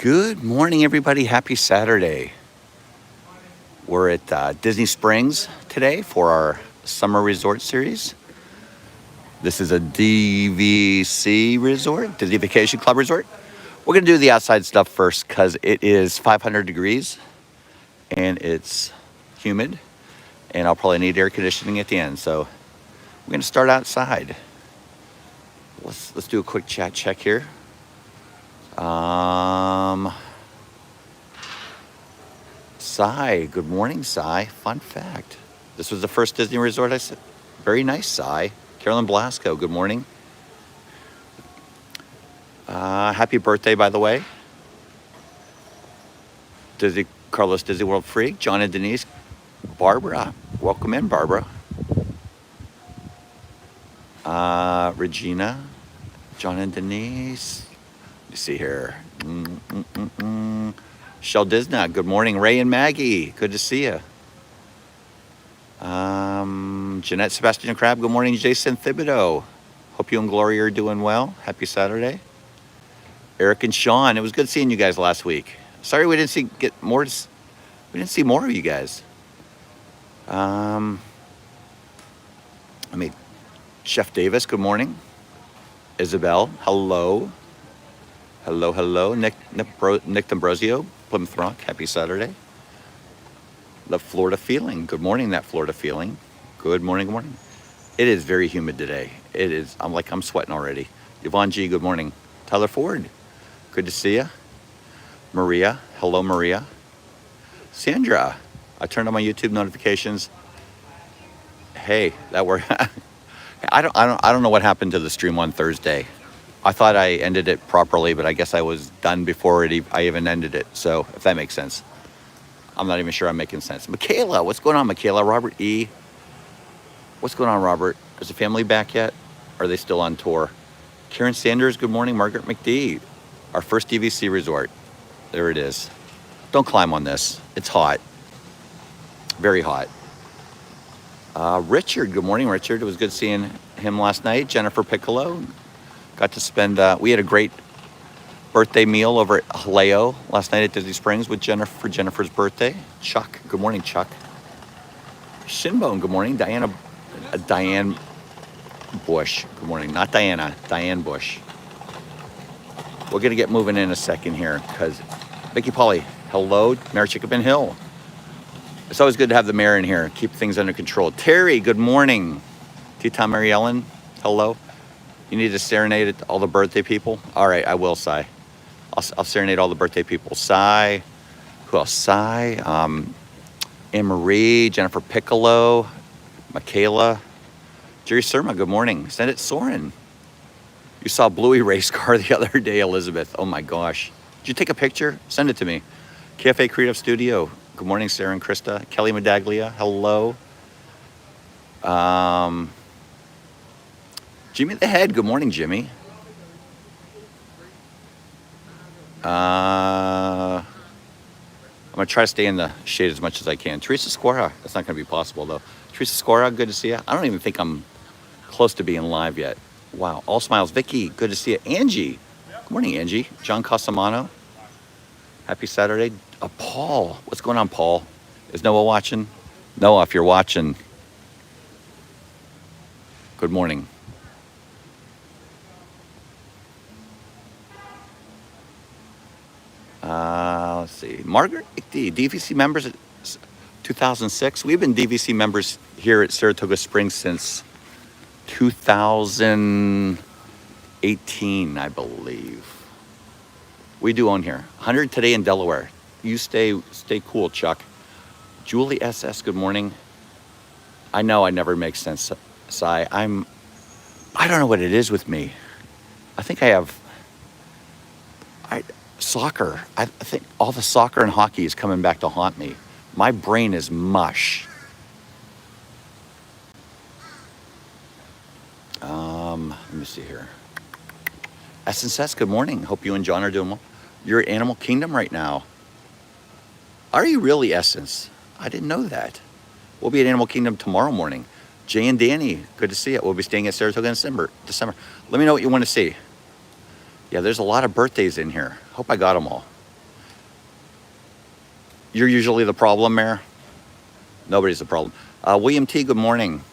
Good morning, everybody. Happy Saturday. We're at Disney Springs today for our summer resort series. This is a DVC resort, Disney Vacation Club resort. We're going to do the outside stuff first because it is 500 degrees and it's humid, and I'll probably need air conditioning at the end. So we're going to start outside. Let's do a quick chat check here. Cy, good morning, Cy. Fun fact. This was the first Disney resort I said. Very nice, Cy. Carolyn Blasco, good morning. Happy birthday, by the way. Carlos Disney World Freak, John and Denise, Barbara. Welcome in, Barbara. Regina, John and Denise. Let me see here. Shell Disney, good morning. Ray and Maggie, good to see you. Jeanette Sebastian Crab, good morning. Jason Thibodeau, hope you and Gloria are doing well. Happy Saturday. Eric and Sean, it was good seeing you guys last week. Sorry we didn't see more of you guys. Chef Davis, good morning. Isabel, hello. Hello. Nick D'Ambrosio, Plymouth Rock, happy Saturday. The Florida Feeling, good morning, that Florida Feeling. Good morning. It is very humid today. It is, I'm sweating already. Yvonne G, good morning. Tyler Ford, good to see you. Maria, hello Maria. Sandra, I turned on my YouTube notifications. Hey, that worked. I don't know what happened to the stream on Thursday. I thought I ended it properly, but I guess I was done before I even ended it. So if that makes sense. I'm not even sure I'm making sense. Michaela, what's going on, Michaela? Robert E. What's going on, Robert? Is the family back yet? Are they still on tour? Karen Sanders, good morning. Margaret McD, our first DVC resort. There it is. Don't climb on this. It's hot. Very hot. Richard, good morning, Richard. It was good seeing him last night. Jennifer Piccolo. Got to spend, we had a great birthday meal over at Haleo last night at Disney Springs with Jennifer's birthday. Chuck, good morning, Chuck. Shinbone, good morning. Diane Bush, good morning. Not Diana, Diane Bush. We're going to get moving in a second here because Vicky Polly, hello. Mayor Chickapin Hill. It's always good to have the mayor in here. Keep things under control. Terry, good morning. T-Tom Mary Ellen, hello. You need to serenade all the birthday people? All right, I will, Cy. I'll serenade all the birthday people. Cy, who else? Cy, Anne-Marie, Jennifer Piccolo, Michaela, Jerry Surma, good morning. Send it, Soren. You saw Bluey race car the other day, Elizabeth. Oh my gosh. Did you take a picture? Send it to me. Cafe Creative Studio. Good morning, Sarah and Krista. Kelly Medaglia, hello. Jimmy the Head, good morning, Jimmy. I'm going to try to stay in the shade as much as I can. Teresa Squara, that's not going to be possible, though. Teresa Squara, good to see you. I don't even think I'm close to being live yet. Wow, all smiles. Vicky, good to see you. Angie, good morning, Angie. John Casamano, happy Saturday. Paul, what's going on, Paul? Is Noah watching? Noah, if you're watching, good morning. Let's see. Margaret McD, DVC members at 2006. We've been DVC members here at Saratoga Springs since 2018, I believe. We do own here. 100 today in Delaware. You stay cool, Chuck. Julie SS, good morning. I know I never make sense, Cy. I don't know what it is with me. I think I have soccer. I think all the soccer and hockey is coming back to haunt me. My brain is mush. Let me see here. SNSS, good morning. Hope you and John are doing well. You're at Animal Kingdom right now. Are you really, Essence? I didn't know that. We'll be at Animal Kingdom tomorrow morning. Jay and Danny, good to see you. We'll be staying at Saratoga in December. Let me know what you want to see. Yeah, there's a lot of birthdays in here. Hope I got them all. You're usually the problem, Mayor. Nobody's the problem. William T, good morning.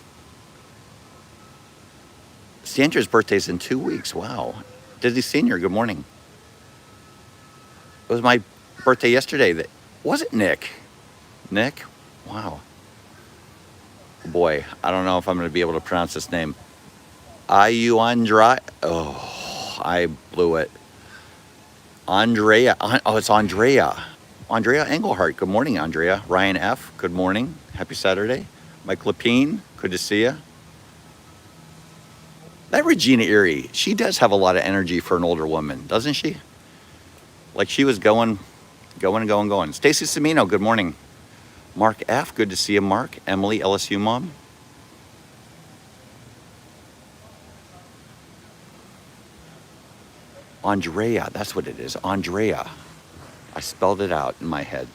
Sandra's birthday's in 2 weeks. Wow. Disney Senior, good morning. It was my birthday yesterday. Was it Nick? Nick? Wow. Boy, I don't know if I'm going to be able to pronounce this name. Ayuandra. Oh, I blew it. Andrea. Oh, it's Andrea. Andrea Engelhart. Good morning, Andrea. Ryan F. Good morning. Happy Saturday. Mike Lapine. Good to see you. That Regina Erie, she does have a lot of energy for an older woman, doesn't she? Like she was going. Stacy Semino, good morning. Mark F, good to see you, Mark. Emily, LSU mom. Andrea, that's what it is. Andrea. I spelled it out in my head.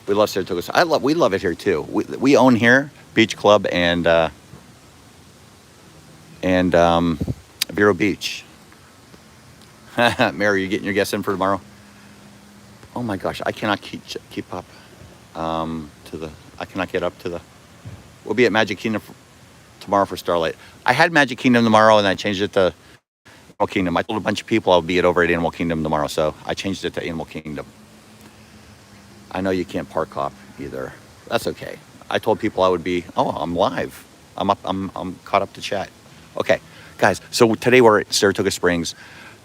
We love Saratoga. We love it here too. We own here, Beach Club and Vero Beach. Mary, you getting your guests in for tomorrow? Oh my gosh, I cannot keep up I cannot get up to the. We'll be at Magic Kingdom tomorrow for Starlight. I had Magic Kingdom tomorrow and I changed it to Animal Kingdom. I told a bunch of people I'll be over at Animal Kingdom tomorrow, so I changed it to Animal Kingdom. I know you can't park hop either. That's okay. I told people I would be. Oh, I'm live. I'm up. I'm caught up to chat. Okay, guys. So today we're at Saratoga Springs.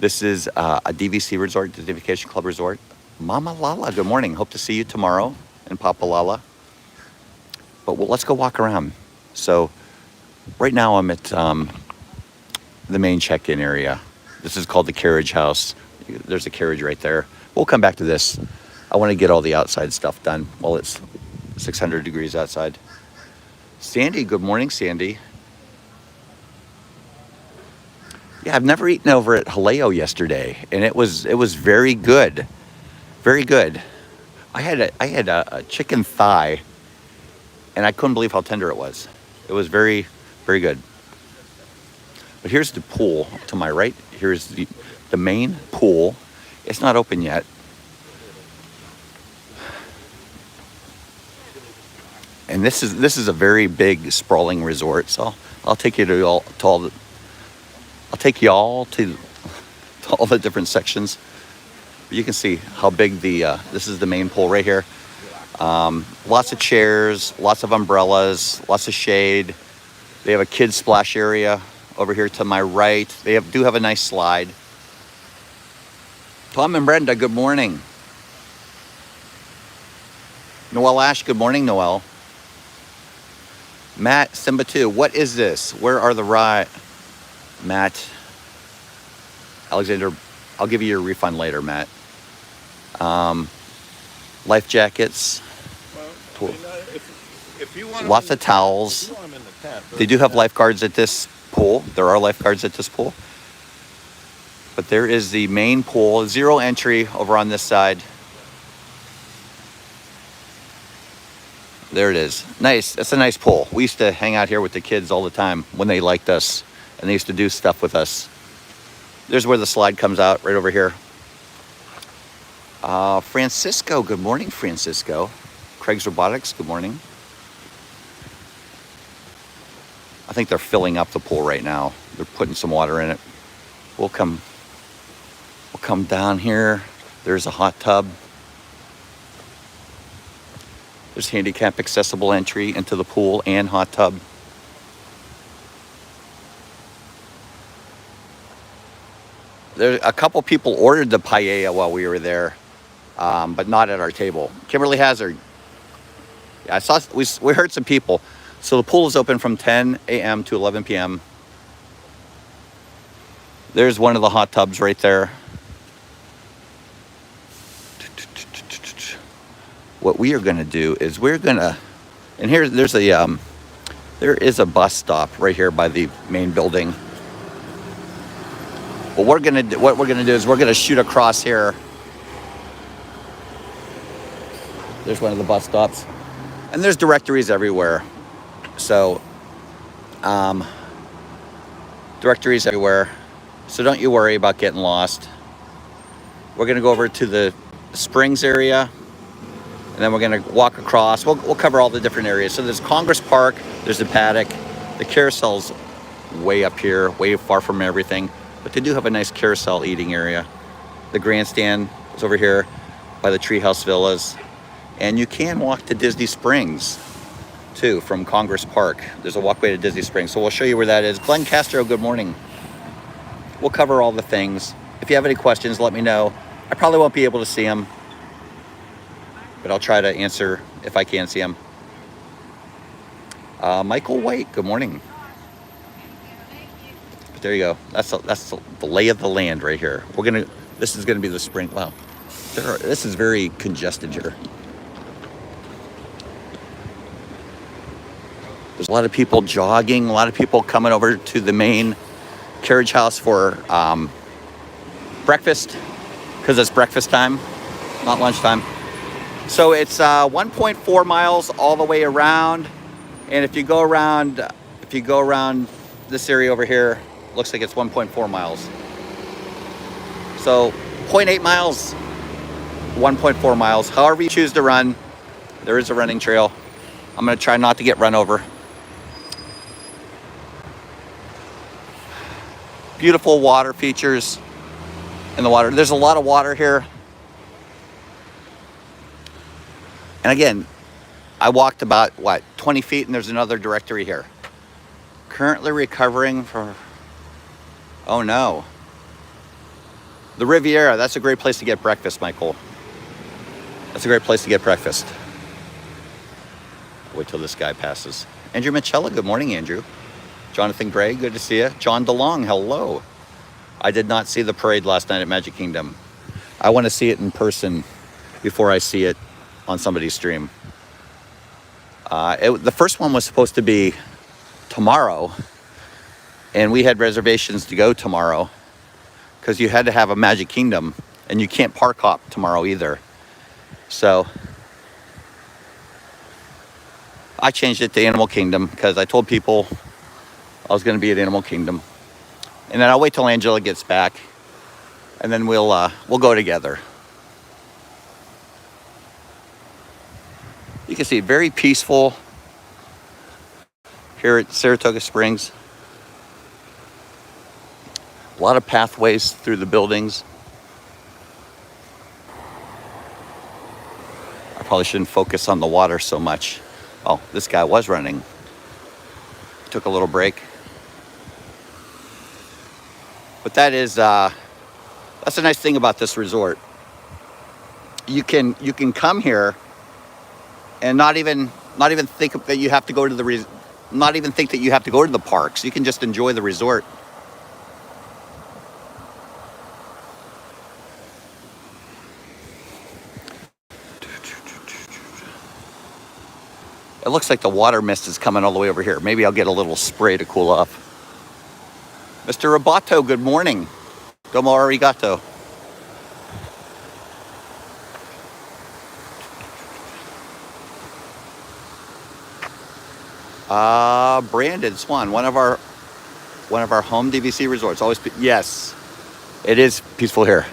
This is a DVC resort, the Vacation Club Resort. Mama Lala, good morning. Hope to see you tomorrow in Papa Lala. But let's go walk around. So right now I'm at the main check-in area. This is called the Carriage House. There's a carriage right there. We'll come back to this. I want to get all the outside stuff done while it's 600 degrees outside. Sandy, good morning, Sandy. Yeah, I've never eaten over at Haleo yesterday, and it was very good, very good. I had a chicken thigh, and I couldn't believe how tender it was. It was very, very good. But here's the pool to my right. Here's the main pool. It's not open yet. And this is a very big, sprawling resort. So I'll take you to all the different sections. But you can see how big this is the main pool right here. Lots of chairs, lots of umbrellas, lots of shade. They have a kids splash area over here to my right. They do have a nice slide. Tom and Brenda, good morning. Noelle Ash, good morning, Noelle. Matt, Simba 2, what is this? Where are the Matt, Alexander, I'll give you your refund later, Matt. Life jackets. Well, if you want lots of towels. They do have lifeguards at this pool. There are lifeguards at this pool. But there is the main pool, zero entry over on this side. There it is. Nice. It's a nice pool. We used to hang out here with the kids all the time when they liked us, and they used to do stuff with us. There's where the slide comes out, right over here. Francisco, good morning, Francisco. Craig's Robotics, good morning. I think they're filling up the pool right now. They're putting some water in it. We'll come down here. There's a hot tub. There's handicap accessible entry into the pool and hot tub. There, a couple people ordered the paella while we were there, but not at our table. Kimberly Hazard. Yeah, we heard some people. So the pool is open from 10 a.m. to 11 p.m. There's one of the hot tubs right there. What we are going to do is and here there is a bus stop right here by the main building. What we're going to do is we're going to shoot across here. There's one of the bus stops, and there's directories everywhere. So, directories everywhere. So don't you worry about getting lost. We're gonna go over to the Springs area, and then we're gonna walk across. We'll cover all the different areas. So there's Congress Park, there's the Paddock, the Carousel's way up here, way far from everything, but they do have a nice carousel eating area. The Grandstand is over here by the Treehouse Villas, and you can walk to Disney Springs too from Congress Park. There's a walkway to Disney Springs, so we'll show you where that is. Glenn Castro, good morning. We'll cover all the things. If you have any questions, let me know. I probably won't be able to see them, but I'll try to answer if I can see them. Michael White, good morning. But there you go. That's the lay of the land right here. This is gonna be the spring. Wow, this is very congested here. There's a lot of people jogging, a lot of people coming over to the main Carriage House for breakfast, because it's breakfast time, not lunchtime. So it's 1.4 miles all the way around, and if you go around this area over here, looks like it's 1.4 miles. So 0.8 miles, 1.4 miles. However you choose to run, there is a running trail. I'm gonna try not to get run over. Beautiful water features in the water. There's a lot of water here. And again, I walked about, 20 feet, and there's another directory here. Currently recovering from, oh no. The Riviera, that's a great place to get breakfast, Michael. That's a great place to get breakfast. Wait till this guy passes. Andrew Michella, good morning, Andrew. Jonathan Gray, good to see you. John DeLong, hello. I did not see the parade last night at Magic Kingdom. I want to see it in person before I see it on somebody's stream. The first one was supposed to be tomorrow, and we had reservations to go tomorrow because you had to have a Magic Kingdom, and you can't park hop tomorrow either. So I changed it to Animal Kingdom because I told people I was going to be at Animal Kingdom, and then I'll wait till Angela gets back, and then we'll go together. You can see very peaceful here at Saratoga Springs. A lot of pathways through the buildings. I probably shouldn't focus on the water so much. Oh, this guy was running. Took a little break. But that's a nice thing about this resort. You can come here and not even think that you have to go to the parks. You can just enjoy the resort. It looks like the water mist is coming all the way over here. Maybe I'll get a little spray to cool off. Mr. Roboto, good morning. Domo arigato. Brandon Swan, one of our home DVC resorts. Yes, it is peaceful here.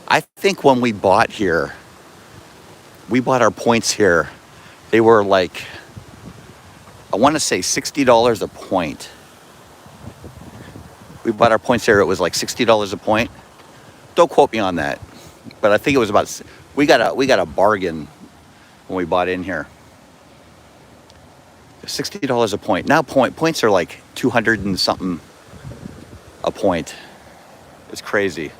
I think when we bought here, we bought our points here. They were like, I want to say $60 a point. We bought our points here. It was like $60 a point. Don't quote me on that, but I think it was about. We got a bargain when we bought in here. $60 a point. Now points are like 200 and something a point. It's crazy.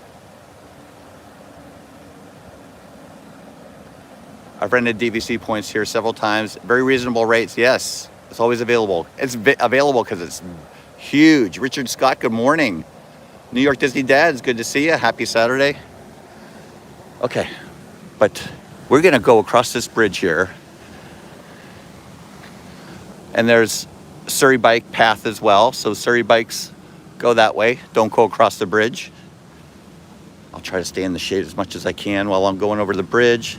I've rented DVC points here several times. Very reasonable rates. Yes, it's always available. It's available because it's huge. Richard Scott, good morning. New York Disney Dads, good to see you. Happy Saturday. Okay, but we're gonna go across this bridge here. And there's Surrey bike path as well. So Surrey bikes go that way. Don't go across the bridge. I'll try to stay in the shade as much as I can while I'm going over the bridge.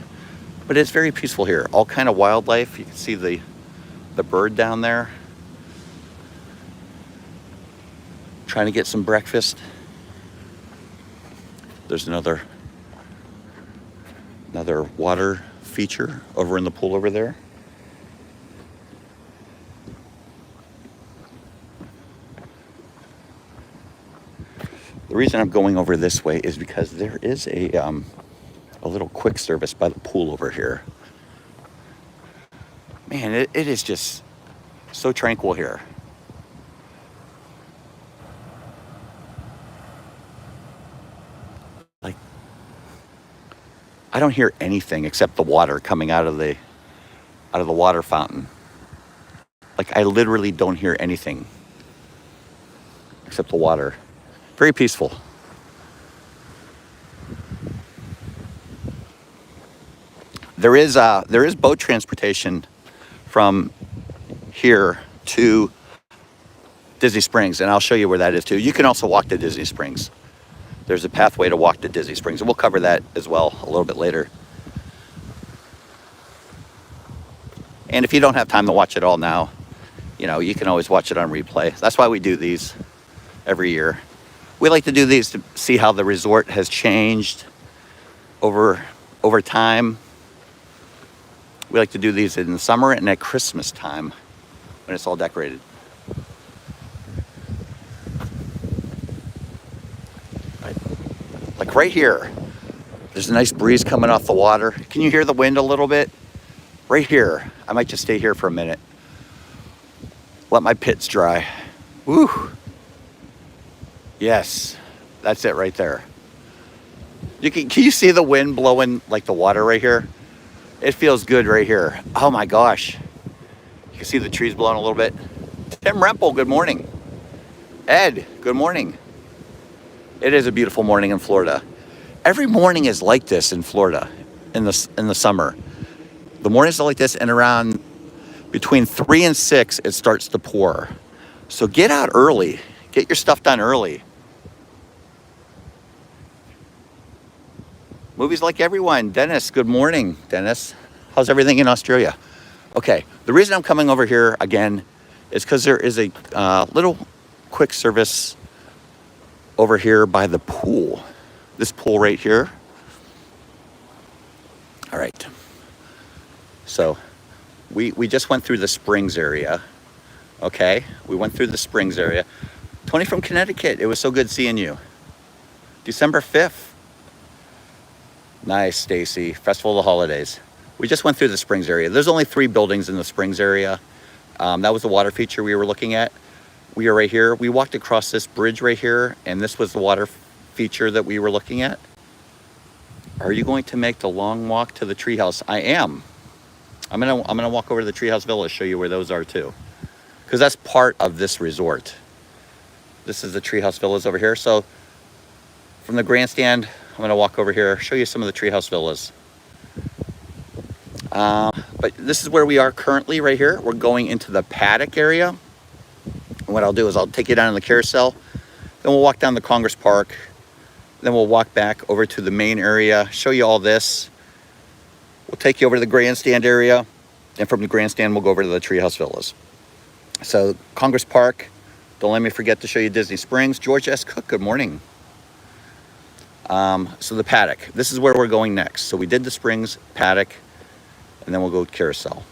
But it's very peaceful here. All kind of wildlife. You can see the bird down there. Trying to get some breakfast. There's another water feature over in the pool over there. The reason I'm going over this way is because there is a little quick service by the pool over here. Man, it is just so tranquil here. Like, I don't hear anything except the water coming out of the water fountain. Like, I literally don't hear anything except the water. Very peaceful. There is boat transportation from here to Disney Springs, and I'll show you where that is too. You can also walk to Disney Springs. There's a pathway to walk to Disney Springs, and we'll cover that as well a little bit later. And if you don't have time to watch it all now, you know, you can always watch it on replay. That's why we do these every year. We like to do these to see how the resort has changed over time. We like to do these in the summer and at Christmas time when it's all decorated. Like right here, there's a nice breeze coming off the water. Can you hear the wind a little bit? Right here, I might just stay here for a minute. Let my pits dry. Woo! Yes, that's it right there. Can you see the wind blowing like the water right here? It feels good right here. Oh my gosh. You can see the trees blowing a little bit. Tim Rempel, good morning. Ed, good morning. It is a beautiful morning in Florida. Every morning is like this in Florida in the summer. The mornings are like this, and around between 3 and 6, it starts to pour. So get out early. Get your stuff done early. Movies like everyone. Dennis, good morning, Dennis. How's everything in Australia? Okay, the reason I'm coming over here again is because there is a little quick service over here by the pool. This pool right here. All right. So we just went through the Springs area. Okay, we went through the Springs area. Tony from Connecticut, it was so good seeing you. December 5th. Nice, Stacy. Festival of the Holidays. We just went through the Springs area. There's only 3 buildings in the Springs area. That was the water feature we were looking at. We are right here. We walked across this bridge right here, and this was the water feature that we were looking at. Are you going to make the long walk to the Treehouse? I am. I'm gonna walk over to the Treehouse Villa, show you where those are too, because that's part of this resort. This is the Treehouse Villas over here. So from the Grandstand, I'm gonna walk over here, show you some of the Treehouse Villas. But this is where we are currently right here. We're going into the Paddock area. And what I'll do is I'll take you down in the Carousel, then we'll walk down to Congress Park, then we'll walk back over to the main area, show you all this. We'll take you over to the Grandstand area, and from the Grandstand, we'll go over to the Treehouse Villas. So Congress Park, don't let me forget to show you Disney Springs. George S. Cook, good morning. So the Paddock, this is where we're going next. So we did the Springs, Paddock, and then we'll go to Carousel.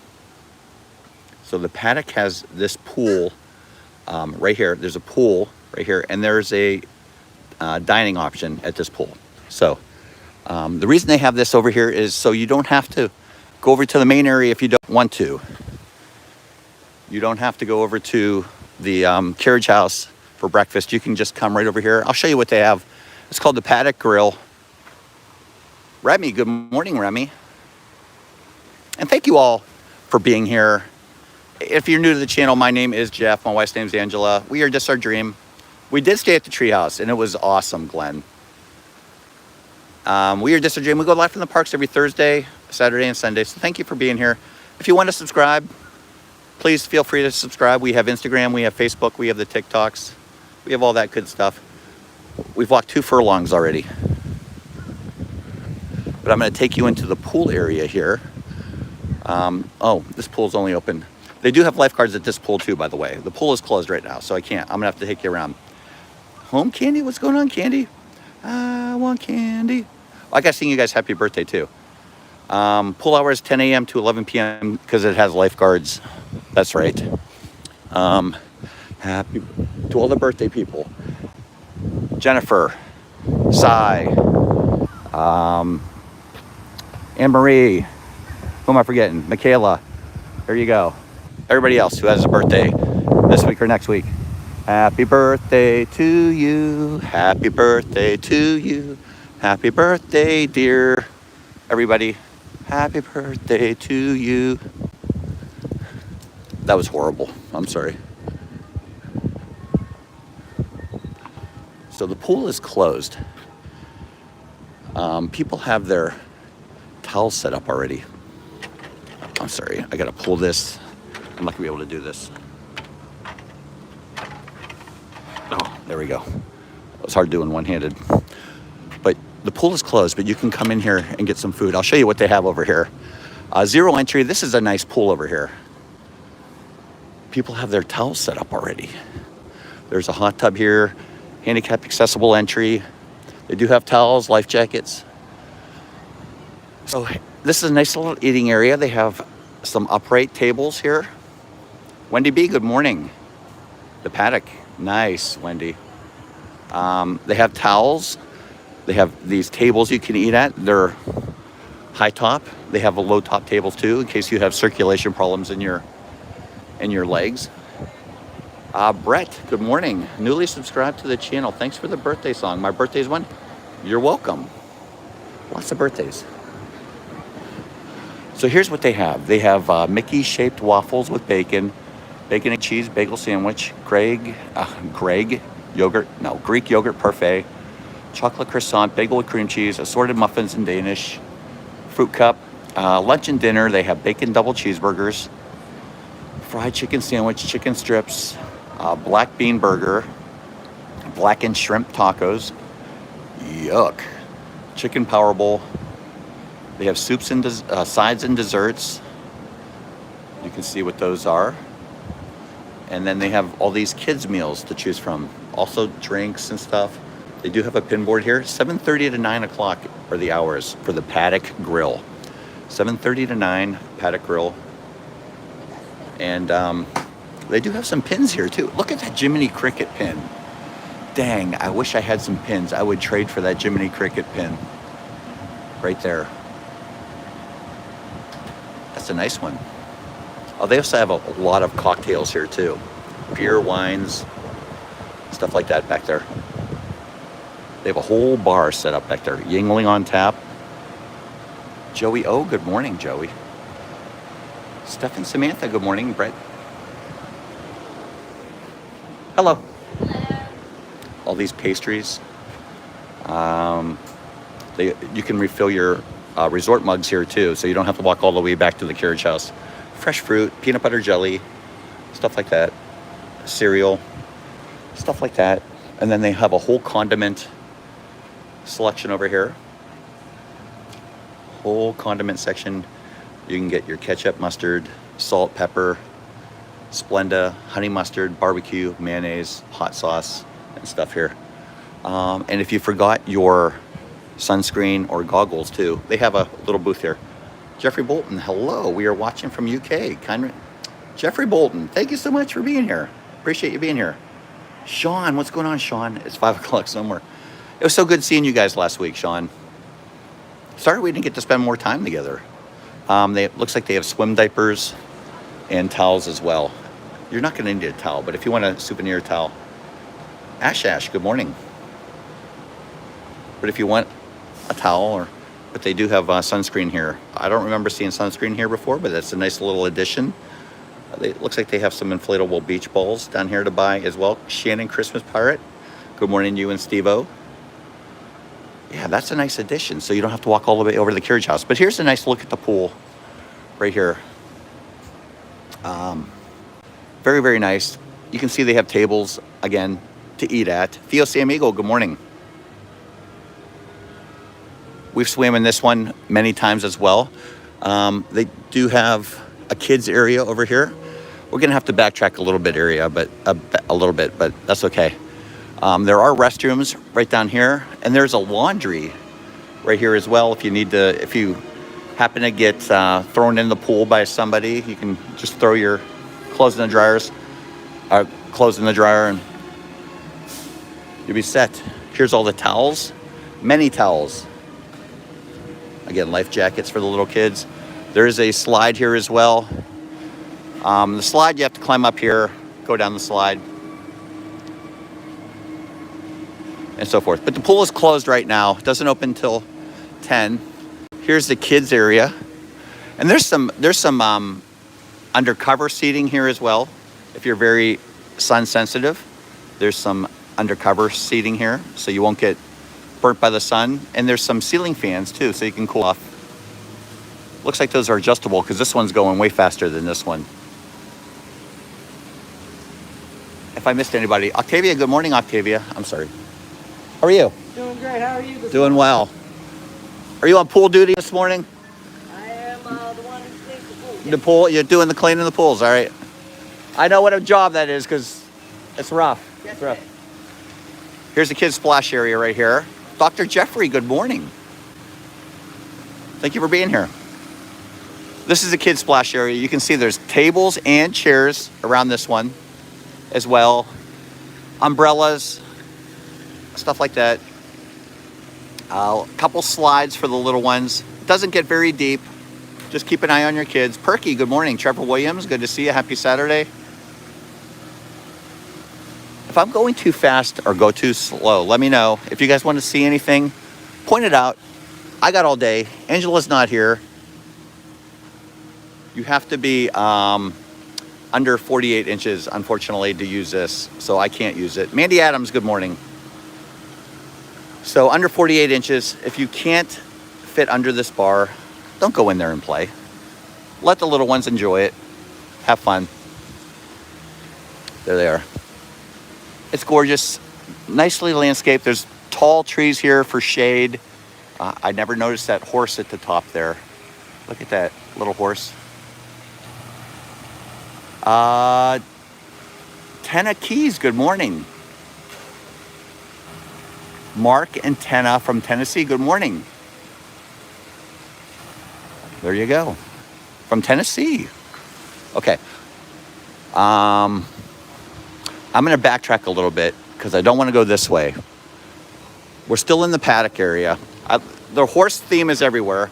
So the Paddock has this pool right here. There's a pool right here, and there's a dining option at this pool. So the reason they have this over here is so you don't have to go over to the main area if you don't want to. You don't have to go over to the Carriage House for breakfast. You can just come right over here. I'll show you what they have. It's called the Paddock Grill. Remy, good morning, Remy. And thank you all for being here. If you're new to the channel, my name is Jeff. My wife's name is Angela. We are just our dream. We did stay at the Treehouse, and it was awesome, Glenn. We are just our dream. We go live from the parks every Thursday, Saturday, and Sunday. So thank you for being here. If you want to subscribe, please feel free to subscribe. We have Instagram, we have Facebook, we have the TikToks. We have all that good stuff. We've walked 2 furlongs already. But I'm going to take you into the pool area here. Oh, this pool's only open. They do have lifeguards at this pool too, by the way. The pool is closed right now, so I can't. I'm going to have to take you around. Home Candy, what's going on, Candy? I want candy. I got to sing you guys happy birthday too. Pool hours 10 a.m. to 11 p.m. because it has lifeguards. That's right. Happy to all the birthday people. Jennifer, Cy, Anne Marie. Who am I forgetting? Michaela. There you go. Everybody else who has a birthday this week or next week. Happy birthday to you. Happy birthday to you. Happy birthday, dear everybody. Happy birthday to you. That was horrible. I'm sorry. So the pool is closed. People have their towels set up already. I'm sorry. I got to pull this. I'm not going to be able to do this. Oh, there we go. It was hard doing one-handed. But the pool is closed, but you can come in here and get some food. I'll show you what they have over here. Zero entry. This is a nice pool over here. People have their towels set up already. There's a hot tub here. Handicap accessible entry. They do have towels, life jackets. So this is a nice little eating area. They have some upright tables here. Wendy B, good morning. The Paddock. Nice, Wendy. They have towels. They have these tables you can eat at. They're high top. They have a low top tables too, in case you have circulation problems in your legs. Brett, good morning. Newly subscribed to the channel. Thanks for the birthday song. My birthday's when? You're welcome. Lots of birthdays. So here's what they have. They have Mickey-shaped waffles with bacon, bacon and cheese bagel sandwich, Greek yogurt parfait, chocolate croissant, bagel with cream cheese, assorted muffins in Danish, fruit cup. Lunch and dinner, they have bacon double cheeseburgers, fried chicken sandwich, chicken strips, black bean burger, blackened shrimp tacos, yuck, chicken power bowl. They have soups and sides and desserts. You can see what those are. And then they have all these kids meals to choose from. Also drinks and stuff. They do have a pin board here. 7:30 to 9 o'clock are the hours for the Paddock Grill. 7:30 to 9, Paddock Grill. And they do have some pins here too. Look at that Jiminy Cricket pin. Dang, I wish I had some pins. I would trade for that Jiminy Cricket pin. Right there. That's a nice one. Oh, they also have a lot of cocktails here too. Beer, wines, stuff like that back there. They have a whole bar set up back there. Yingling on tap. Joey O, good morning, Joey. Steph and Samantha, good morning. Brett. Hello. Hello. All these pastries. You can refill your resort mugs here too, so you don't have to walk all the way back to the Carriage House. Fresh fruit, peanut butter jelly, stuff like that. Cereal, stuff like that. And then they have a whole condiment selection over here. Whole condiment section. You can get your ketchup, mustard, salt, pepper, Splenda, honey mustard, barbecue, mayonnaise, hot sauce, and stuff here. And if you forgot your sunscreen or goggles too, they have a little booth here. Jeffrey Bolton, hello. We are watching from UK. Jeffrey Bolton, thank you so much for being here. Appreciate you being here. Sean, what's going on, Sean? It's 5 o'clock somewhere. It was so good seeing you guys last week, Sean. Sorry we didn't get to spend more time together. Looks like they have swim diapers and towels as well. You're not going to need a towel, but if you want a souvenir towel. Ash, good morning. But if you want a towel, but they do have sunscreen here. I don't remember seeing sunscreen here before, but that's a nice little addition. It looks like they have some inflatable beach balls down here to buy as well. Shannon Christmas Pirate, good morning, you and Steve-O. Yeah, that's a nice addition, so you don't have to walk all the way over to the Carriage House. But here's a nice look at the pool right here. Very, very nice. You can see they have tables, again, to eat at. Theo Samigo, good morning. We've swam in this one many times as well. They do have a kids area over here. We're gonna have to backtrack a little bit, but that's okay. There are restrooms right down here, and there's a laundry right here as well. If you happen to get thrown in the pool by somebody, you can just throw your clothes in the dryer, and you'll be set. Here's all the towels, many towels. Again, life jackets for the little kids. There is a slide here as well. The slide, you have to climb up here, go down the slide, and so forth. But the pool is closed right now. It doesn't open until 10. Here's the kids area. And there's some undercover seating here as well. If you're very sun sensitive, there's some undercover seating here, so you won't get burnt by the sun. And there's some ceiling fans too, so you can cool off. Looks like those are adjustable because this one's going way faster than this one. If I missed anybody, Octavia, good morning, Octavia. I'm sorry. How are you? Doing great. How are you? Doing well. Are you on pool duty this morning? I am the one who cleans the pool. The pool? You're doing the cleaning of the pools, all right. I know what a job that is because it's rough. It's rough. Here's the kids' splash area right here. Dr. Jeffrey, good morning. Thank you for being here. This is the kids' splash area. You can see there's tables and chairs around this one as well. Umbrellas, stuff like that. A couple slides for the little ones. It doesn't get very deep. Just keep an eye on your kids. Perky, good morning. Trevor Williams, good to see you. Happy Saturday. If I'm going too fast or go too slow, let me know. If you guys want to see anything, point it out. I got all day. Angela's not here. You have to be under 48 inches, unfortunately, to use this. So I can't use it. Mandy Adams, good morning. So under 48 inches, if you can't fit under this bar, don't go in there and play. Let the little ones enjoy it. Have fun. There they are. It's gorgeous, nicely landscaped. There's tall trees here for shade. I never noticed that horse at the top there. Look at that little horse. Tenna Keys, good morning. Mark and Tenna from Tennessee, good morning. There you go. From Tennessee. Okay. I'm going to backtrack a little bit because I don't want to go this way. We're still in the Paddock area. The horse theme is everywhere.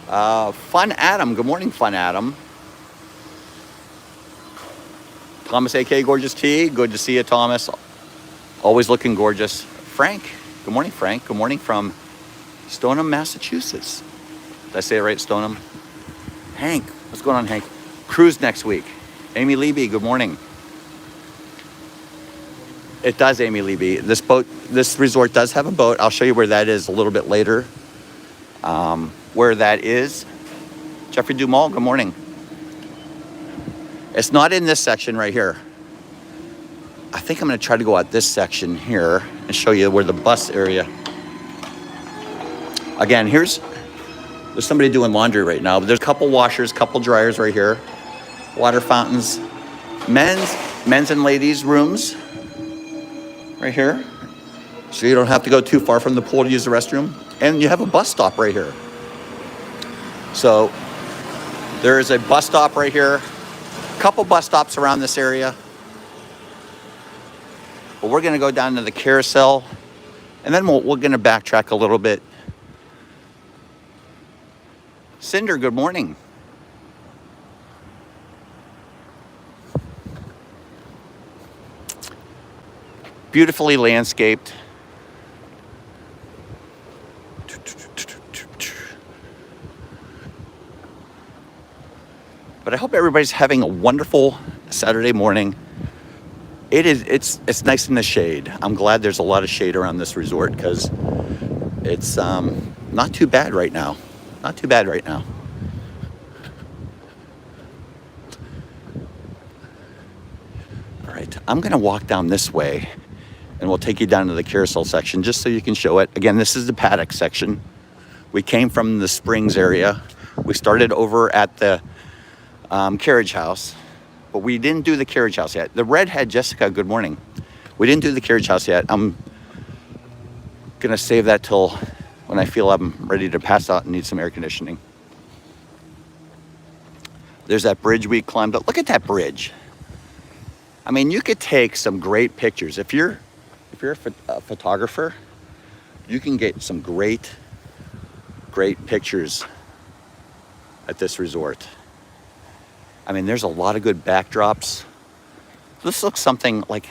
Fun Adam. Good morning, Fun Adam. Thomas, A.K. Gorgeous T. Good to see you, Thomas. Always looking gorgeous. Frank. Good morning, Frank. Good morning from Stoneham, Massachusetts. Did I say it right, Stoneham? Hank. What's going on, Hank? Cruise next week. Amy Leby, good morning. It does, Amy Leby. This resort does have a boat. I'll show you where that is a little bit later. Where that is. Jeffrey Dumal, good morning. It's not in this section right here. I think I'm going to try to go out this section here and show you where the bus area. Again, there's somebody doing laundry right now, but there's a couple washers, couple dryers right here. Water fountains. Men's and ladies' rooms right here. So you don't have to go too far from the pool to use the restroom. And you have a bus stop right here. So there is a bus stop right here. Couple bus stops around this area. But we're going to go down to the Carousel, and then we're going to backtrack a little bit. Cinder, good morning. Beautifully landscaped. But I hope everybody's having a wonderful Saturday morning. It's nice in the shade. I'm glad there's a lot of shade around this resort because it's not too bad right now. Not too bad right now. All right, I'm gonna walk down this way and we'll take you down to the Carousel section just so you can show it. Again, this is the Paddock section. We came from the Springs area. We started over at the Carriage House, but we didn't do the Carriage House yet. The redhead Jessica, good morning. We didn't do the Carriage House yet. I'm gonna save that till when I feel I'm ready to pass out and need some air conditioning. There's that bridge we climbed up. Look at that bridge. I mean, you could take some great pictures. If you're a photographer, you can get some great pictures at this resort. I mean, there's a lot of good backdrops. This looks something like,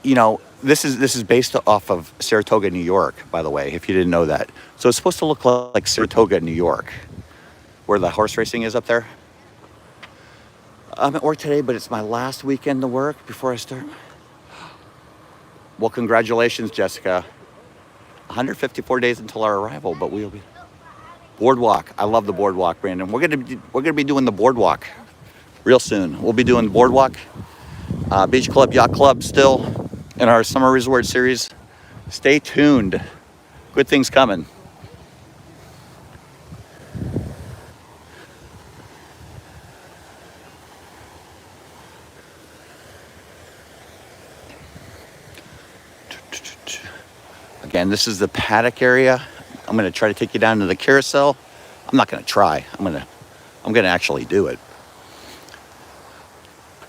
you know, this is based off of Saratoga, New York, by the way, if you didn't know that. So it's supposed to look like Saratoga, New York, where the horse racing is up there. I'm at work today, but it's my last weekend to work before I start. Well, congratulations, Jessica. 154 days until our arrival, but we'll be boardwalk. I love the boardwalk, Brandon. We're gonna be doing the boardwalk real soon. We'll be doing boardwalk, beach club, yacht club, still in our summer resort series. Stay tuned. Good things coming. Again, this is the Paddock area. I'm gonna try to take you down to the Carousel. I'm not gonna try. I'm gonna actually do it.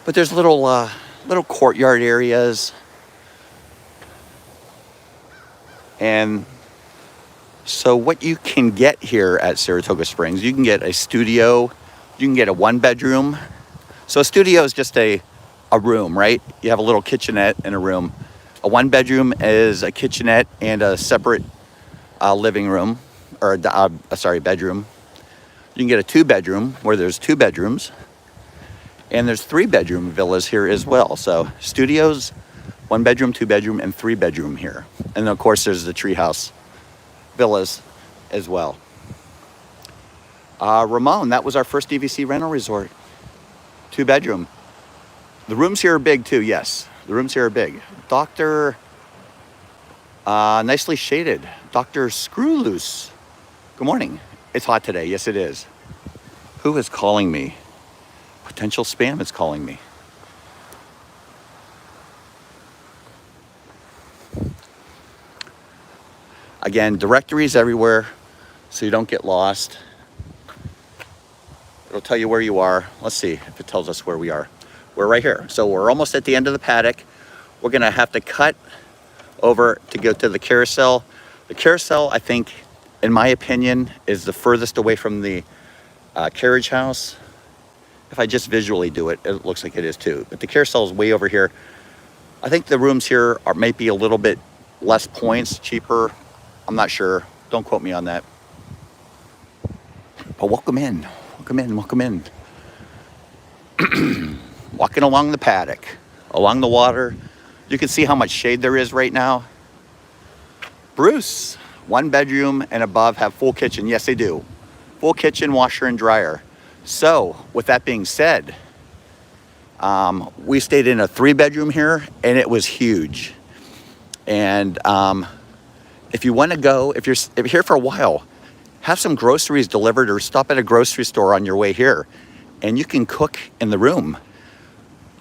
But there's little courtyard areas, and so what you can get here at Saratoga Springs, you can get a studio, you can get a 1-bedroom. So a studio is just a room, right? You have a little kitchenette in a room. A 1-bedroom is a kitchenette and a separate living room, or bedroom. You can get a 2-bedroom where there's 2 bedrooms, and there's 3-bedroom villas here as well. So studios, 1-bedroom, 2-bedroom, and 3-bedroom here. And of course there's the Treehouse villas as well. Ramon, that was our first DVC rental resort. 2-bedroom. The rooms here are big too, yes. The rooms here are big. Dr. Nicely shaded. Dr. Screw Loose. Good morning. It's hot today. Yes, it is. Who is calling me? Potential spam is calling me. Again, directories everywhere so you don't get lost. It'll tell you where you are. Let's see if it tells us where we are. We're right here. So we're almost at the end of the Paddock. We're gonna have to cut over to go to the Carousel. The Carousel, I think, in my opinion, is the furthest away from the Carriage House. If I just visually do it, it looks like it is too. But the Carousel is way over here. I think the rooms here are maybe a little bit less points, cheaper. I'm not sure. Don't quote me on that. But welcome in. Welcome in. Welcome in. Walking along the Paddock, along the water. You can see how much shade there is right now. Bruce, 1-bedroom and above have full kitchen. Yes, they do. Full kitchen, washer and dryer. So with that being said, we stayed in a 3-bedroom here and it was huge. And if you want to go, if you're here for a while, have some groceries delivered or stop at a grocery store on your way here and you can cook in the room.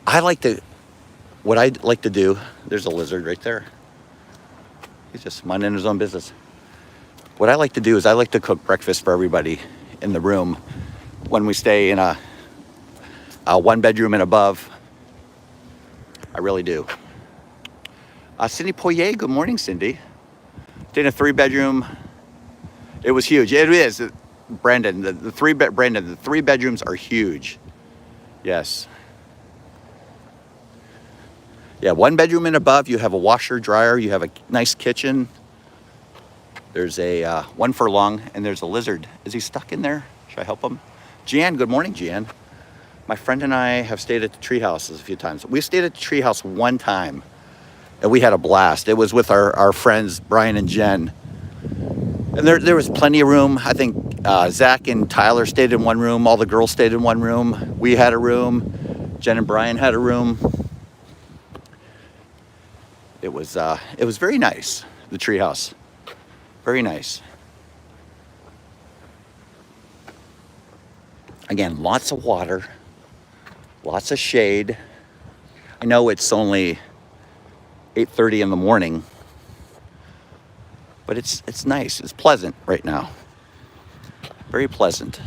What I like to do, there's a lizard right there. He's just minding his own business. What I like to do is I like to cook breakfast for everybody in the room when we stay in a 1-bedroom and above. I really do. Cindy Poirier, good morning, Cindy. In a 3-bedroom. It was huge. It is, Brandon. The 3 bedrooms are huge. Yes. Yeah, 1-bedroom and above, you have a washer, dryer, you have a nice kitchen. There's a 1 furlong, and there's a lizard. Is he stuck in there? Should I help him? Jan, good morning, Jan. My friend and I have stayed at the Treehouse a few times. We stayed at the Treehouse 1 time, and we had a blast. It was with our friends, Brian and Jen. And there was plenty of room. I think Zach and Tyler stayed in 1 room. All the girls stayed in 1 room. We had a room. Jen and Brian had a room. It was very nice, the Treehouse. Very nice. Again, lots of water, lots of shade. I know it's only 8:30 in the morning, but it's nice. It's pleasant right now. Very pleasant.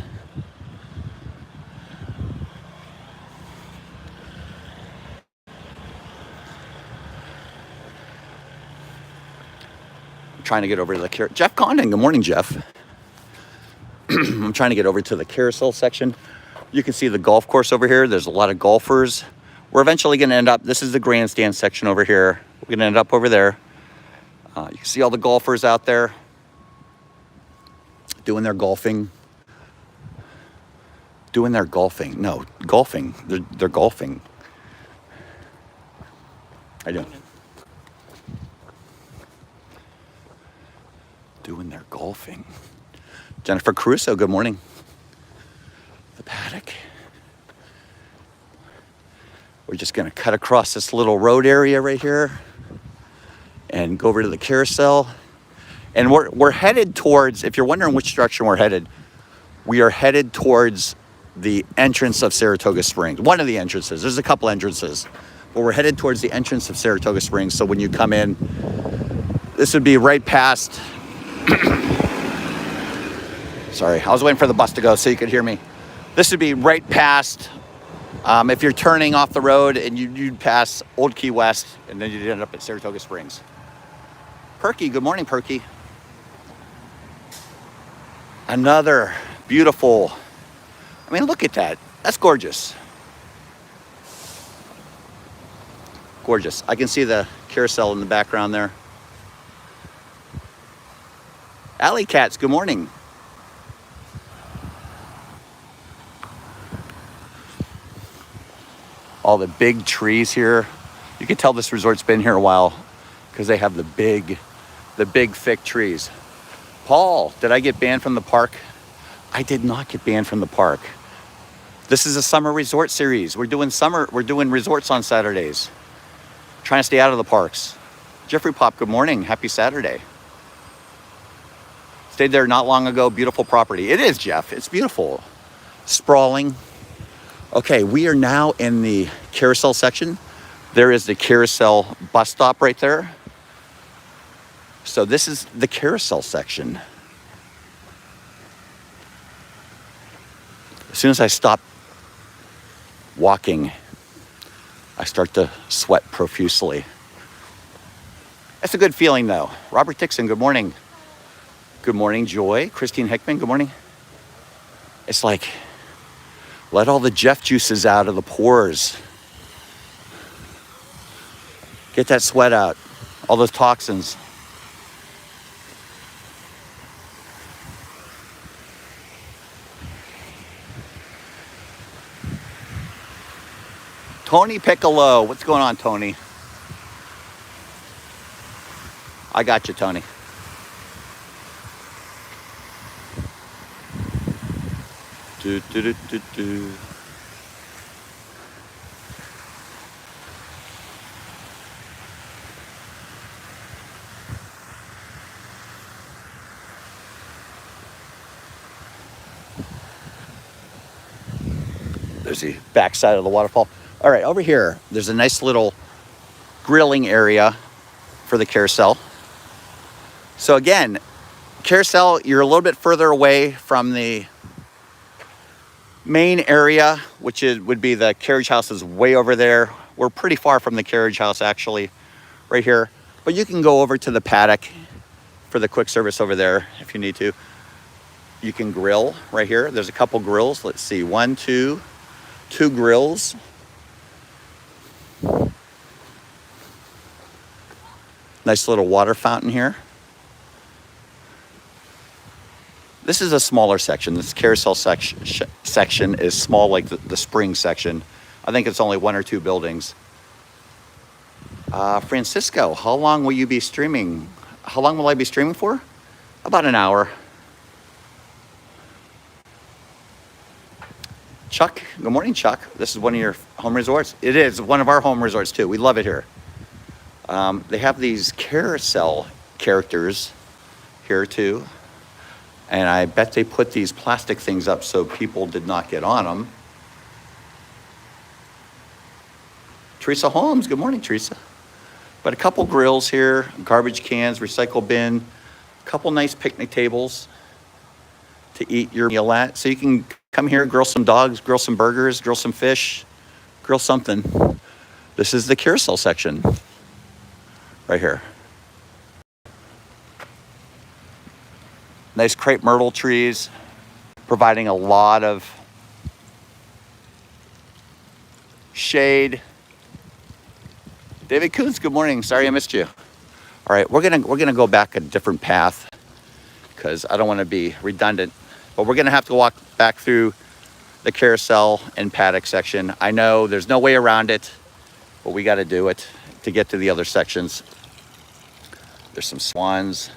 I'm trying to get over to the Jeff Condon. Good morning, Jeff. I'm trying to get over to the Carousel section. You can see the golf course over here. There's a lot of golfers. We're eventually going to end up, this is the Grandstand section over here. We're going to end up over there. You can see all the golfers out there doing their golfing. Doing their golfing. No, golfing. They're golfing. I do. Doing their golfing. Jennifer Caruso, good morning. The Paddock. We're just gonna cut across this little road area right here and go over to the Carousel. And we're headed towards, if you're wondering which direction we're headed, we are headed towards the entrance of Saratoga Springs. One of the entrances, there's a couple entrances, but we're headed towards the entrance of Saratoga Springs. So when you come in, this would be right past, sorry, I was waiting for the bus to go so you could hear me. This would be right past, if you're turning off the road and you'd pass Old Key West and then you'd end up at Saratoga Springs. Perky, good morning, Perky. Another beautiful, I mean, look at that. That's gorgeous. Gorgeous. I can see the Carousel in the background there. Alley Cats, good morning. All the big trees here. You can tell this resort's been here a while because they have the big thick trees. Paul, did I get banned from the park? I did not get banned from the park. This is a summer resort series. We're doing resorts on Saturdays. Trying to stay out of the parks. Jeffrey Pop, good morning. Happy Saturday. Stayed there not long ago. Beautiful property. It is, Jeff. It's beautiful. Sprawling. Okay, we are now in the Carousel section. There is the Carousel bus stop right there. So this is the Carousel section. As soon as I stop walking, I start to sweat profusely. That's a good feeling though. Robert Dixon, good morning. Good morning, Joy. Christine Hickman, good morning. It's like, let all the Jeff juices out of the pores. Get that sweat out, all those toxins. Tony Piccolo, what's going on, Tony? I got you, Tony. Do, do, do, do, do. There's the backside of the waterfall. All right, over here, there's a nice little grilling area for the Carousel. So again, Carousel, you're a little bit further away from the main area, which would be the Carriage House is way over there. We're pretty far from the Carriage House, actually, right here. But you can go over to the Paddock for the quick service over there if you need to. You can grill right here. There's a couple grills. Let's see, two grills. Nice little water fountain here. This is a smaller section. This Carousel section is small, like the spring section. I think it's only one or two buildings. Francisco, how long will you be streaming? How long will I be streaming for? About an hour. Chuck, good morning, Chuck. This is one of your home resorts? It is one of our home resorts too. We love it here. They have these Carousel characters here too. And I bet they put these plastic things up so people did not get on them. Teresa Holmes. Good morning, Teresa. But a couple grills here, garbage cans, recycle bin, a couple nice picnic tables to eat your meal at. So you can come here, grill some dogs, grill some burgers, grill some fish, grill something. This is the carousel section right here. Nice crepe myrtle trees, providing a lot of shade. David Coons, good morning. Sorry I missed you. All right, we're gonna go back a different path because I don't want to be redundant, but we're gonna have to walk back through the carousel and paddock section. I know there's no way around it, but we got to do it to get to the other sections. There's some swans.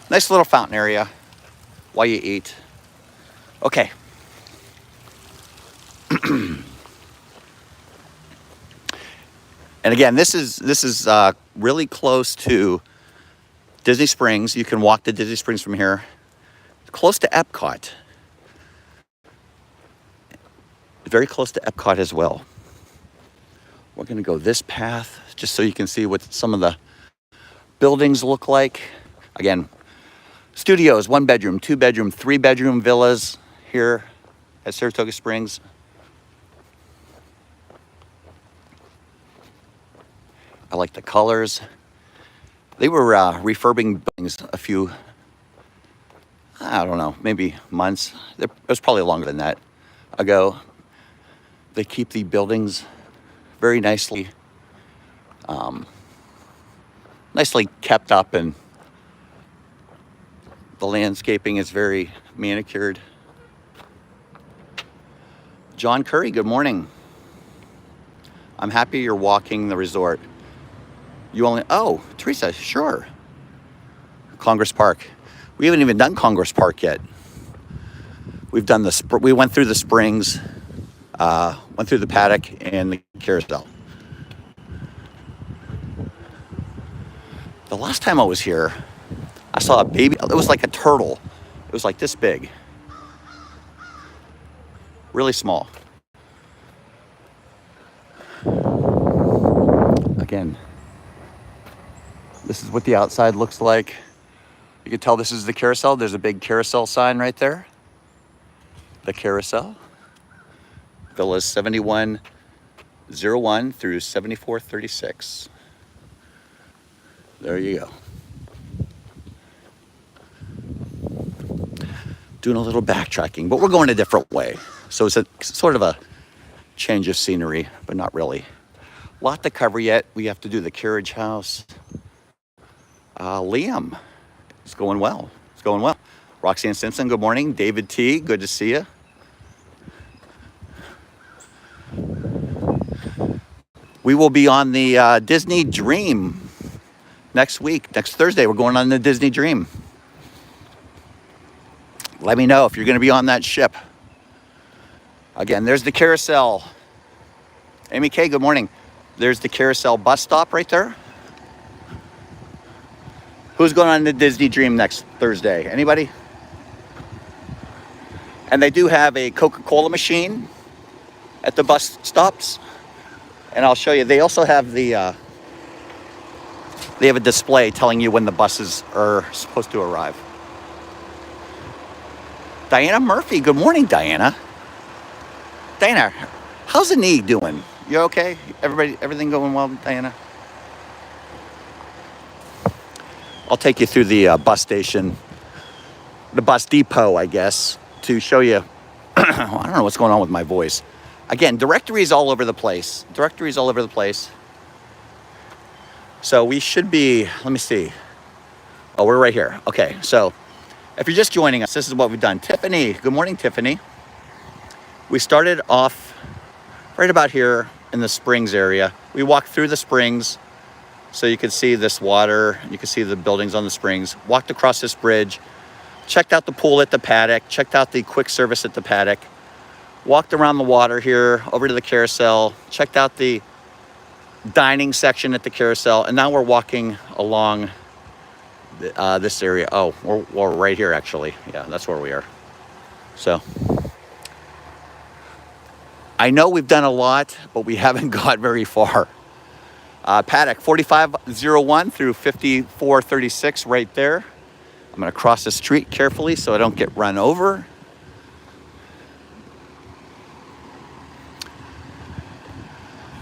Nice little fountain area while you eat. Okay. And again, this is really close to Disney Springs. You can walk to Disney Springs from here. Close to Epcot. Very close to Epcot as well. We're going to go this path just so you can see what some of the buildings look like. Again, studios, 1 bedroom, 2 bedroom, 3 bedroom villas here at Saratoga Springs. I like the colors. They were refurbing buildings a few, I don't know, maybe months. It was probably longer than that ago. They keep the buildings very nicely, nicely kept up, and the landscaping is very manicured. John Curry, good morning. I'm happy you're walking the resort. Oh, Teresa, sure. Congress Park. We haven't even done Congress Park yet. We've done we went through the springs, went through the paddock and the carousel. The last time I was here, I saw a baby. It was like a turtle. It was like this big. Really small. Again, this is what the outside looks like. You can tell this is the carousel. There's a big carousel sign right there. The carousel. Villas 7101 through 7436. There you go. Doing a little backtracking, but we're going a different way. So it's a sort of a change of scenery, but not really. Lot to cover yet. We have to do the Carriage House. Liam, it's going well. It's going well. Roxanne Simpson, good morning. David T, good to see you. We will be on the Disney Dream next week. Next Thursday, we're going on the Disney Dream. Let me know if you're going to be on that ship. Again, there's the carousel. Amy K, good morning. There's the carousel bus stop right there. Who's going on the Disney Dream next Thursday? Anybody? And they do have a Coca-Cola machine at the bus stops. And I'll show you. They also have they have a display telling you when the buses are supposed to arrive. Diana Murphy. Good morning, Diana. Diana, how's the knee doing? You okay? Everything going well, Diana? I'll take you through the bus station, the bus depot, I guess, to show you. I don't know what's going on with my voice. Again, directories all over the place. Directories all over the place. So we should be, let me see. Oh, we're right here. Okay, so if you're just joining us, this is what we've done. Tiffany, good morning, Tiffany. We started off right about here in the springs area. We walked through the springs so you could see this water. You could see the buildings on the springs. Walked across this bridge. Checked out the pool at the paddock. Checked out the quick service at the paddock. Walked around the water here, over to the carousel. Checked out the dining section at the carousel. And now we're walking along this area. Oh, we're right here, actually. Yeah, that's where we are. So I know we've done a lot, but we haven't got very far. Paddock 4501 through 5436 right there. I'm going to cross the street carefully so I don't get run over.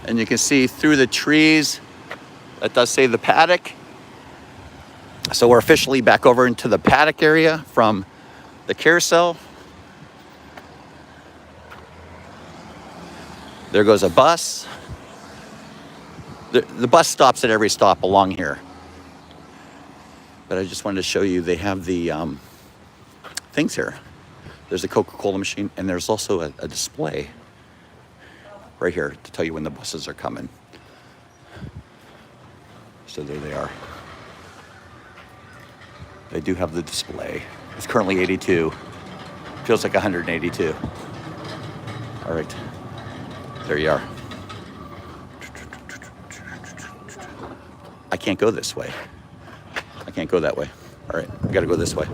And you can see through the trees, that does say the Paddock. So we're officially back over into the Paddock area from the Carousel. There goes a bus. The bus stops at every stop along here. But I just wanted to show you, they have the things here. There's a Coca-Cola machine, and there's also a display right here to tell you when the buses are coming. So there they are. They do have the display. It's currently 82. Feels like 182. All right, there you are. I can't go this way. I can't go that way. All right, I gotta go this way.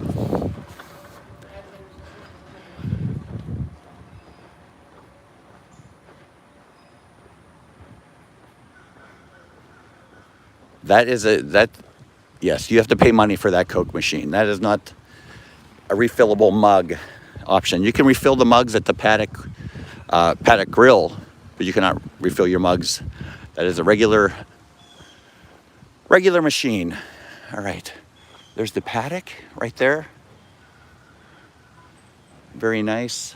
Yes, you have to pay money for that Coke machine. That is not a refillable mug option. You can refill the mugs at the Paddock Grill, but you cannot refill your mugs. That is a regular machine. All right, there's the Paddock right there. Very nice.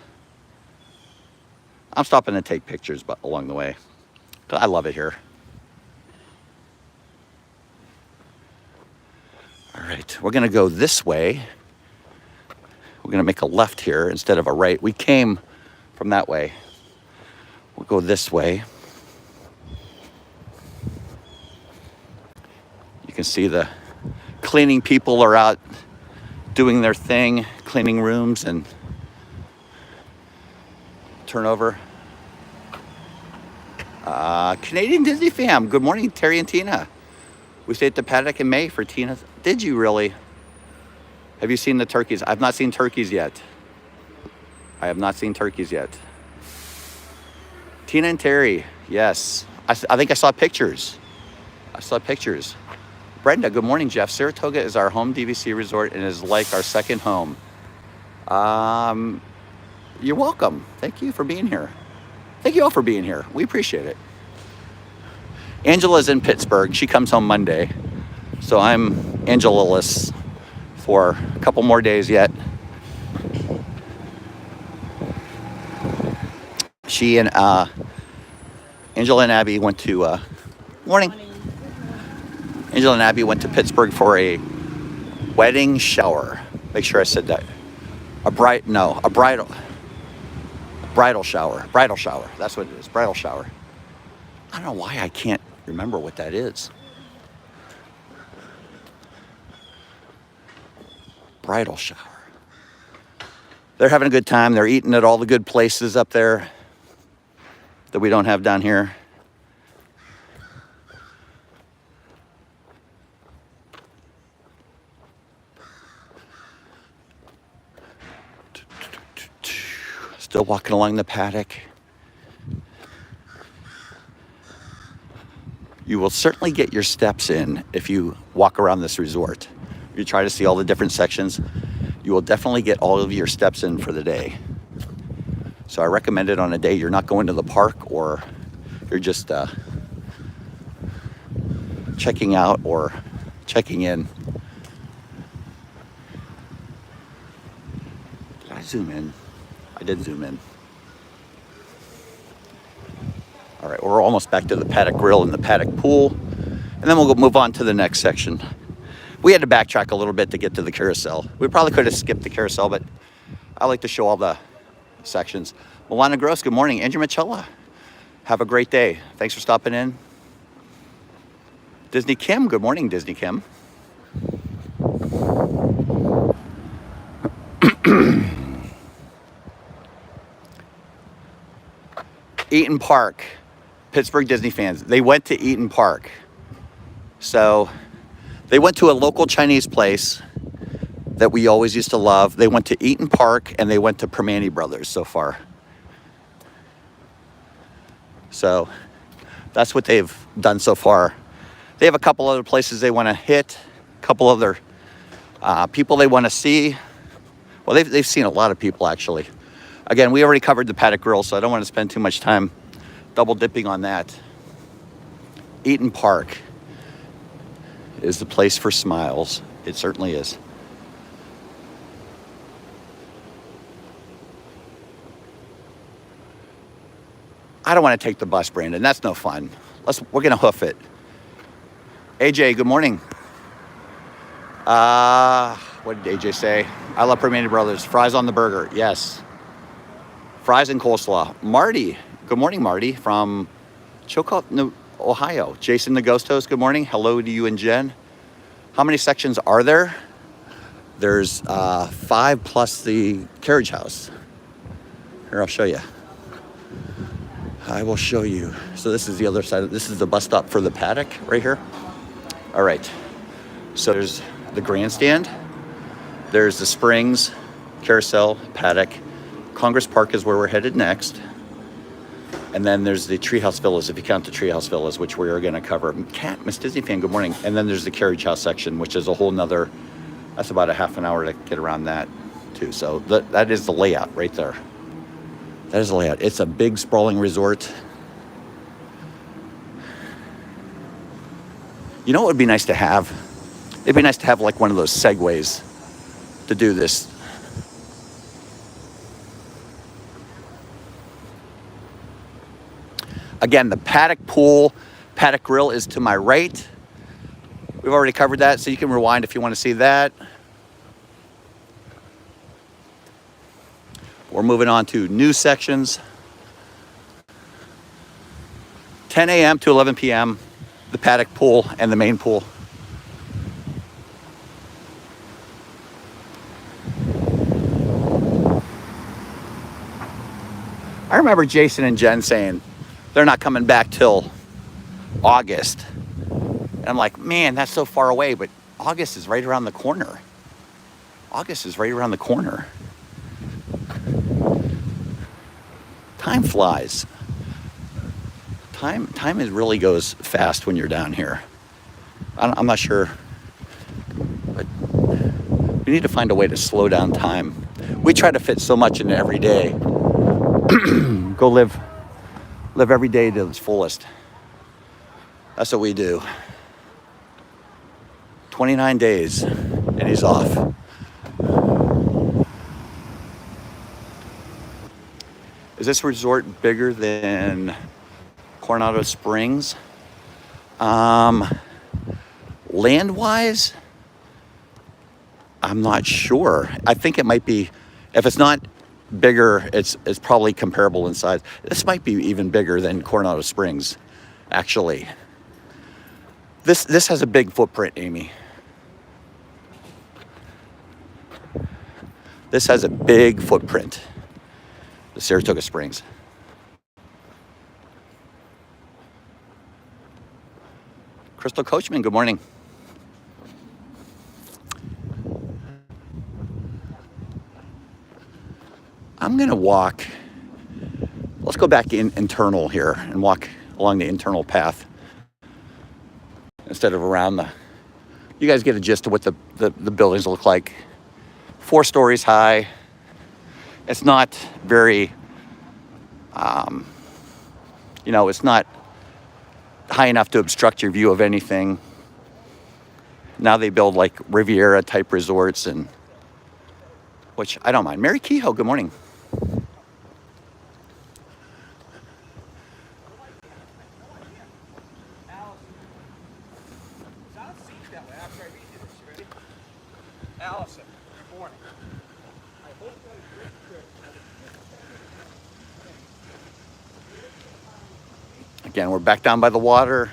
I'm stopping to take pictures along the way. I love it here. All right, we're gonna go this way. We're gonna make a left here instead of a right. We came from that way. We'll go this way. You can see the cleaning people are out doing their thing, cleaning rooms and turnover. Canadian Disney fam, good morning, Terry and Tina. We stayed at the Paddock in May for Tina. Did you really? Have you seen the turkeys? I've not seen turkeys yet. I have not seen turkeys yet. Tina and Terry, yes. I think I saw pictures. Brenda, good morning, Jeff. Saratoga is our home DVC resort and is like our second home. You're welcome. Thank you for being here. Thank you all for being here. We appreciate it. Angela's in Pittsburgh. She comes home Monday. So I'm Angela-less for a couple more days yet. She and Angela and Abby went to morning. Angela and Abby went to Pittsburgh for a wedding shower. Make sure I said that. A bridal shower. Bridal shower. That's what it is. Bridal shower. I don't know why I can't remember what that is. Bridal shower. They're having a good time. They're eating at all the good places up there that we don't have down here. Still walking along the Paddock. You will certainly get your steps in if you walk around this resort. If you try to see all the different sections, you will definitely get all of your steps in for the day. So I recommend it on a day you're not going to the park or you're just checking out or checking in. Did I zoom in? I did zoom in. All right, we're almost back to the Paddock Grill and the Paddock Pool. And then we'll go move on to the next section. We had to backtrack a little bit to get to the Carousel. We probably could have skipped the Carousel, but I like to show all the sections. Milana Gross, good morning. Andrew Machella, have a great day. Thanks for stopping in. Disney Kim, good morning, Disney Kim. Eaton Park, Pittsburgh Disney fans, they went to Eaton Park. So they went to a local Chinese place that we always used to love. They went to Eaton Park and they went to Permane Brothers so far. So that's what they've done so far They have a couple other places they want to hit, a couple other people they want to see. Well, they've seen a lot of people, actually. Again, we already covered the Paddock Grill, so I don't want to spend too much time double dipping on that. Eaton Park is the place for smiles. It certainly is. I don't want to take the bus, Brandon. That's no fun. We're gonna hoof it. AJ, good morning. What did AJ say? I love Permanente Brothers. Fries on the burger. Yes. Fries and coleslaw. Marty. Good morning, Marty, from Chillicothe, Ohio. Jason the Ghost Host, good morning. Hello to you and Jen. How many sections are there? There's 5 plus the Carriage House. Here, I'll show you. I will show you. So this is the other side. This is the bus stop for the Paddock right here. All right. So there's the Grandstand. There's the Springs, Carousel, Paddock. Congress Park is where we're headed next. And then there's the Treehouse Villas, if you count the Treehouse Villas, which we are going to cover. Cat, Miss Disney fan, good morning. And then there's the Carriage House section, which is a whole nother, that's about a half an hour to get around that too. So that is the layout right there. That is the layout. It's a big sprawling resort. You know what would be nice to have? It'd be nice to have like one of those segways to do this. Again, the Paddock Pool, Paddock Grill is to my right. We've already covered that, so you can rewind if you want to see that. We're moving on to new sections. 10 a.m. to 11 p.m., the Paddock Pool and the main pool. I remember Jason and Jen saying they're not coming back till August. And I'm like, man, that's so far away, but August is right around the corner. August is right around the corner. Time flies. Time really goes fast when you're down here. I'm not sure, but we need to find a way to slow down time. We try to fit so much into every day. Go live every day to its fullest. That's what we do. 29 days and he's off. Is this resort bigger than Coronado Springs? Land-wise, I'm not sure. I think it might be, if it's not bigger, it's probably comparable in size. This might be even bigger than Coronado Springs, actually. This has a big footprint, Amy. This has a big footprint, the Saratoga Springs. Crystal Coachman, good morning. I'm gonna walk, let's go back internal here and walk along the internal path instead of around the, you guys get a gist of what the buildings look like. 4 stories high. It's not very, it's not high enough to obstruct your view of anything. Now they build like Riviera type resorts, and which I don't mind. Mary Kehoe, good morning. Allison, good morning. Again, we're back down by the water,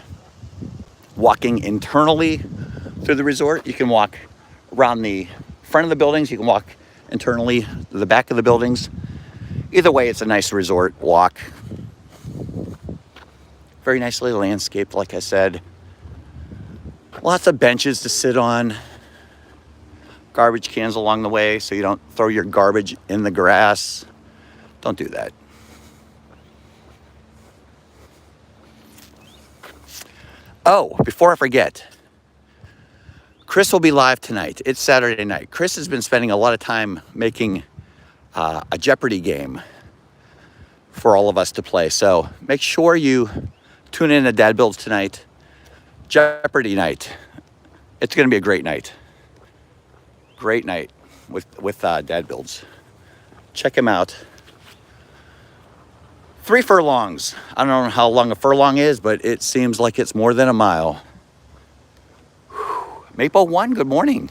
walking internally through the resort. You can walk around the front of the buildings. You can walk internally to the back of the buildings. Either way, it's a nice resort walk. Very nicely landscaped, like I said. Lots of benches to sit on. Garbage cans along the way so you don't throw your garbage in the grass. Don't do that. Oh, before I forget, Chris will be live tonight. It's Saturday night. Chris has been spending a lot of time making a Jeopardy game for all of us to play. So make sure you tune in to Dad Builds tonight. Jeopardy night. It's going to be a great night. Great night with Dad Builds. Check him out. 3 furlongs. I don't know how long a furlong is, but it seems like it's more than a mile. Whew. Maple 1, good morning.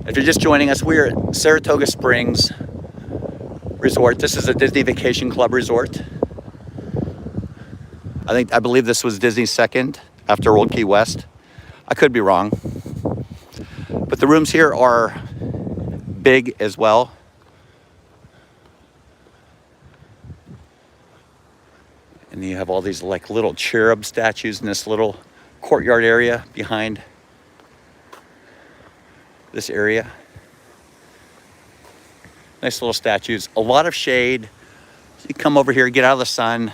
If you're just joining us, we're at Saratoga Springs Resort. This is a Disney Vacation Club resort. I believe this was Disney's second after Old Key West. I could be wrong. But the rooms here are big as well. And you have all these like little cherub statues in this little courtyard area behind this area. Nice little statues, a lot of shade. So you come over here, get out of the sun.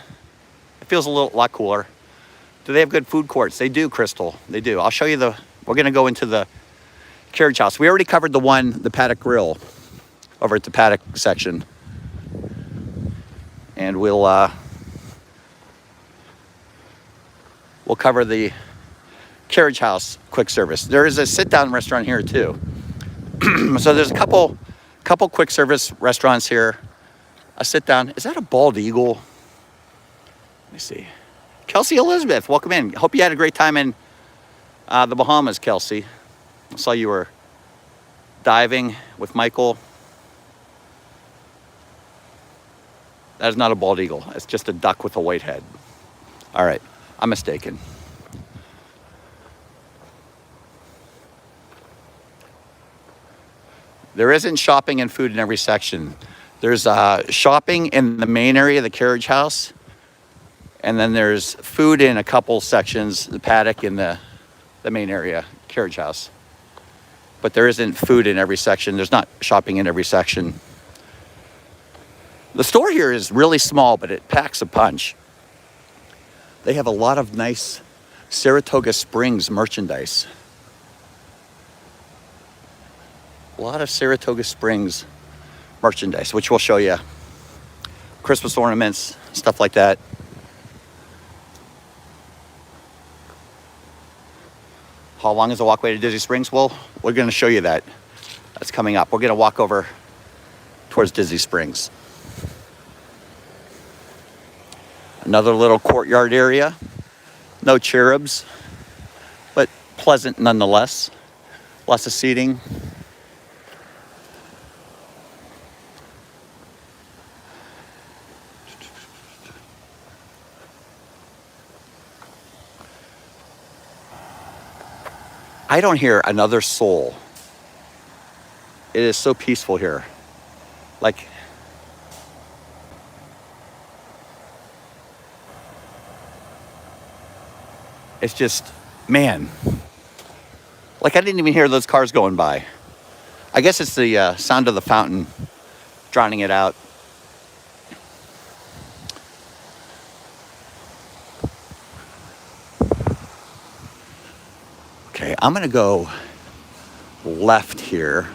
It feels a lot cooler. Do they have good food courts? They do, Crystal. They do. I'll show you we're gonna go into the Carriage House. We already covered the Paddock Grill over at the Paddock section. And we'll cover the Carriage House quick service. There is a sit-down restaurant here too. So there's a couple quick service restaurants here. A sit-down. Is that a bald eagle? Let me see. Kelsey Elizabeth, welcome in. Hope you had a great time in the Bahamas, Kelsey. I saw you were diving with Michael. That is not a bald eagle. It's just a duck with a white head. All right, I'm mistaken. There isn't shopping and food in every section. There's shopping in the main area, the Carriage House. And then there's food in a couple sections, the Paddock in the main area, Carriage House. But there isn't food in every section. There's not shopping in every section. The store here is really small, but it packs a punch. They have a lot of nice Saratoga Springs merchandise. A lot of Saratoga Springs merchandise, which we'll show you. Christmas ornaments, stuff like that. How long is the walkway to Disney Springs? Well, we're going to show you that. That's coming up. We're going to walk over towards Disney Springs. Another little courtyard area. No cherubs, but pleasant nonetheless. Lots of seating. I don't hear another soul. It is so peaceful here. Like, it's just, man. Like, I didn't even hear those cars going by. I guess it's the sound of the fountain drowning it out. Okay, I'm gonna go left here.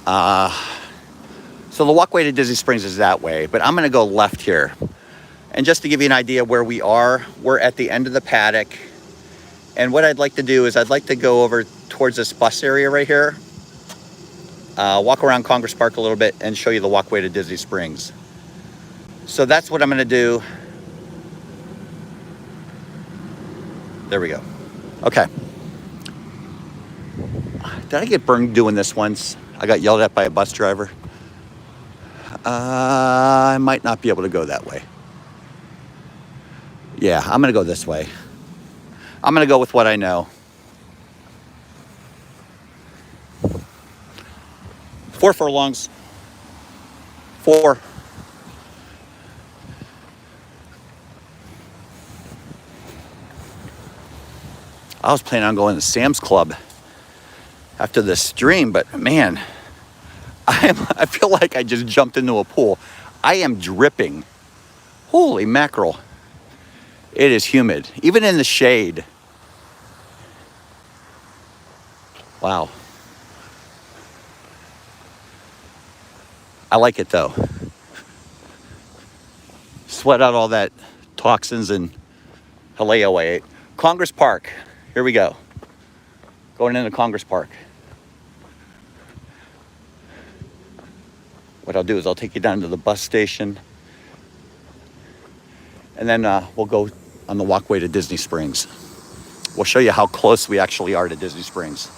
So the walkway to Disney Springs is that way, but I'm gonna go left here. And just to give you an idea where we are, we're at the end of the paddock. And what I'd like to do is I'd like to go over towards this bus area right here, walk around Congress Park a little bit and show you the walkway to Disney Springs. So that's what I'm gonna do. There we go. Okay. Did I get burned doing this once? I got yelled at by a bus driver. I might not be able to go that way. Yeah, I'm gonna go this way. I'm gonna go with what I know. 4 furlongs. 4. I was planning on going to Sam's Club after this stream, but man, I feel like I just jumped into a pool. I am dripping. Holy mackerel. It is humid, even in the shade. Wow. I like it though. Sweat out all that toxins and haleo I ate. Congress Park. Here we go. Going into Congress Park. What I'll do is I'll take you down to the bus station. And then we'll go on the walkway to Disney Springs. We'll show you how close we actually are to Disney Springs.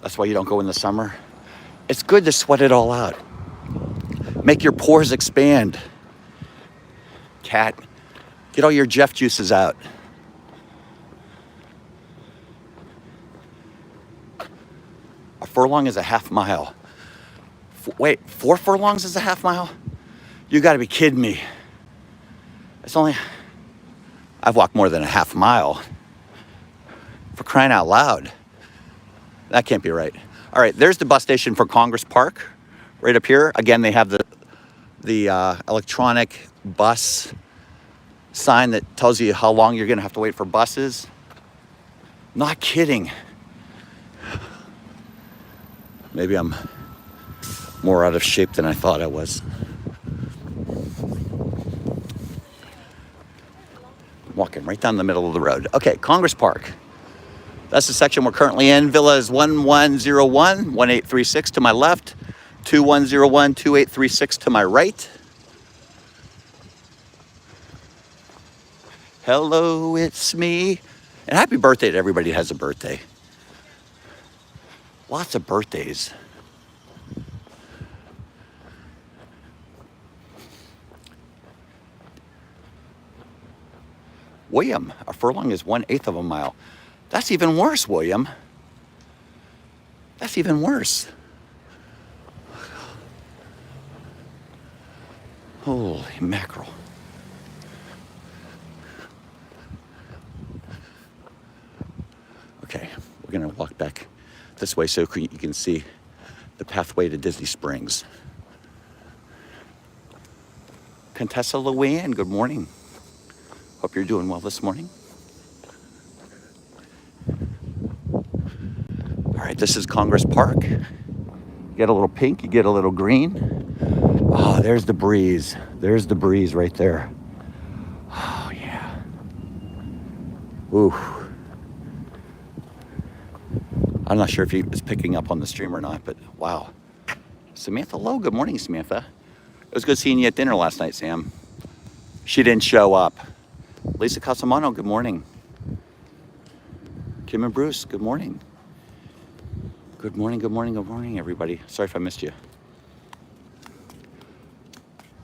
That's why you don't go in the summer. It's good to sweat it all out. Make your pores expand. Cat, get all your Jeff juices out. A furlong is a half mile. Wait, 4 furlongs is a half mile? You gotta be kidding me. I've walked more than a half mile. For crying out loud. That can't be right. All right, there's the bus station for Congress Park, right up here. Again, they have the electronic bus sign that tells you how long you're gonna have to wait for buses. Not kidding. Maybe I'm more out of shape than I thought I was. Walking right down the middle of the road. Okay, Congress Park. That's the section we're currently in. Villa is 1101, 1836 to my left, 2101, 2836 to my right. Hello, it's me. And happy birthday to everybody who has a birthday. Lots of birthdays. William, a furlong is 1/8 of a mile. That's even worse, William. That's even worse. Holy mackerel. Okay, we're gonna walk back this way so you can see the pathway to Disney Springs. Contessa Luann, good morning. Hope you're doing well this morning. All right, this is Congress Park. You get a little pink, you get a little green. Oh, there's the breeze. There's the breeze right there. Oh, yeah. Ooh. I'm not sure if it's picking up on the stream or not, but wow. Samantha Lowe, good morning, Samantha. It was good seeing you at dinner last night, Sam. She didn't show up. Lisa Casamano, good morning. Kim and Bruce, good morning. Good morning, good morning, good morning, everybody. Sorry if I missed you.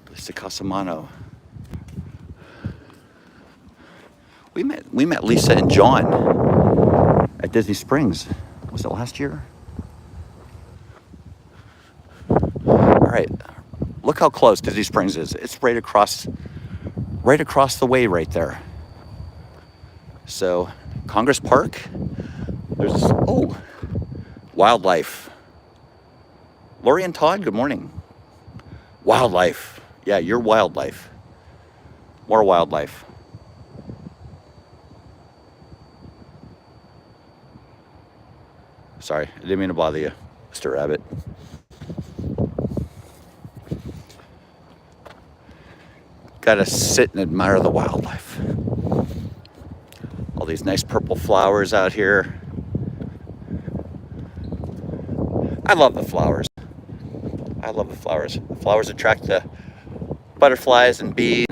Lisa Casamano. We met Lisa and John at Disney Springs. Was it last year? All right, look how close Disney Springs is. It's right across the way right there. So, Congress Park, there's, wildlife. Lori and Todd, good morning. Wildlife. Yeah, you're wildlife. More wildlife. Sorry, I didn't mean to bother you, Mr. Rabbit. Gotta sit and admire the wildlife. All these nice purple flowers out here. I love the flowers. I love the flowers. The flowers attract the butterflies and bees.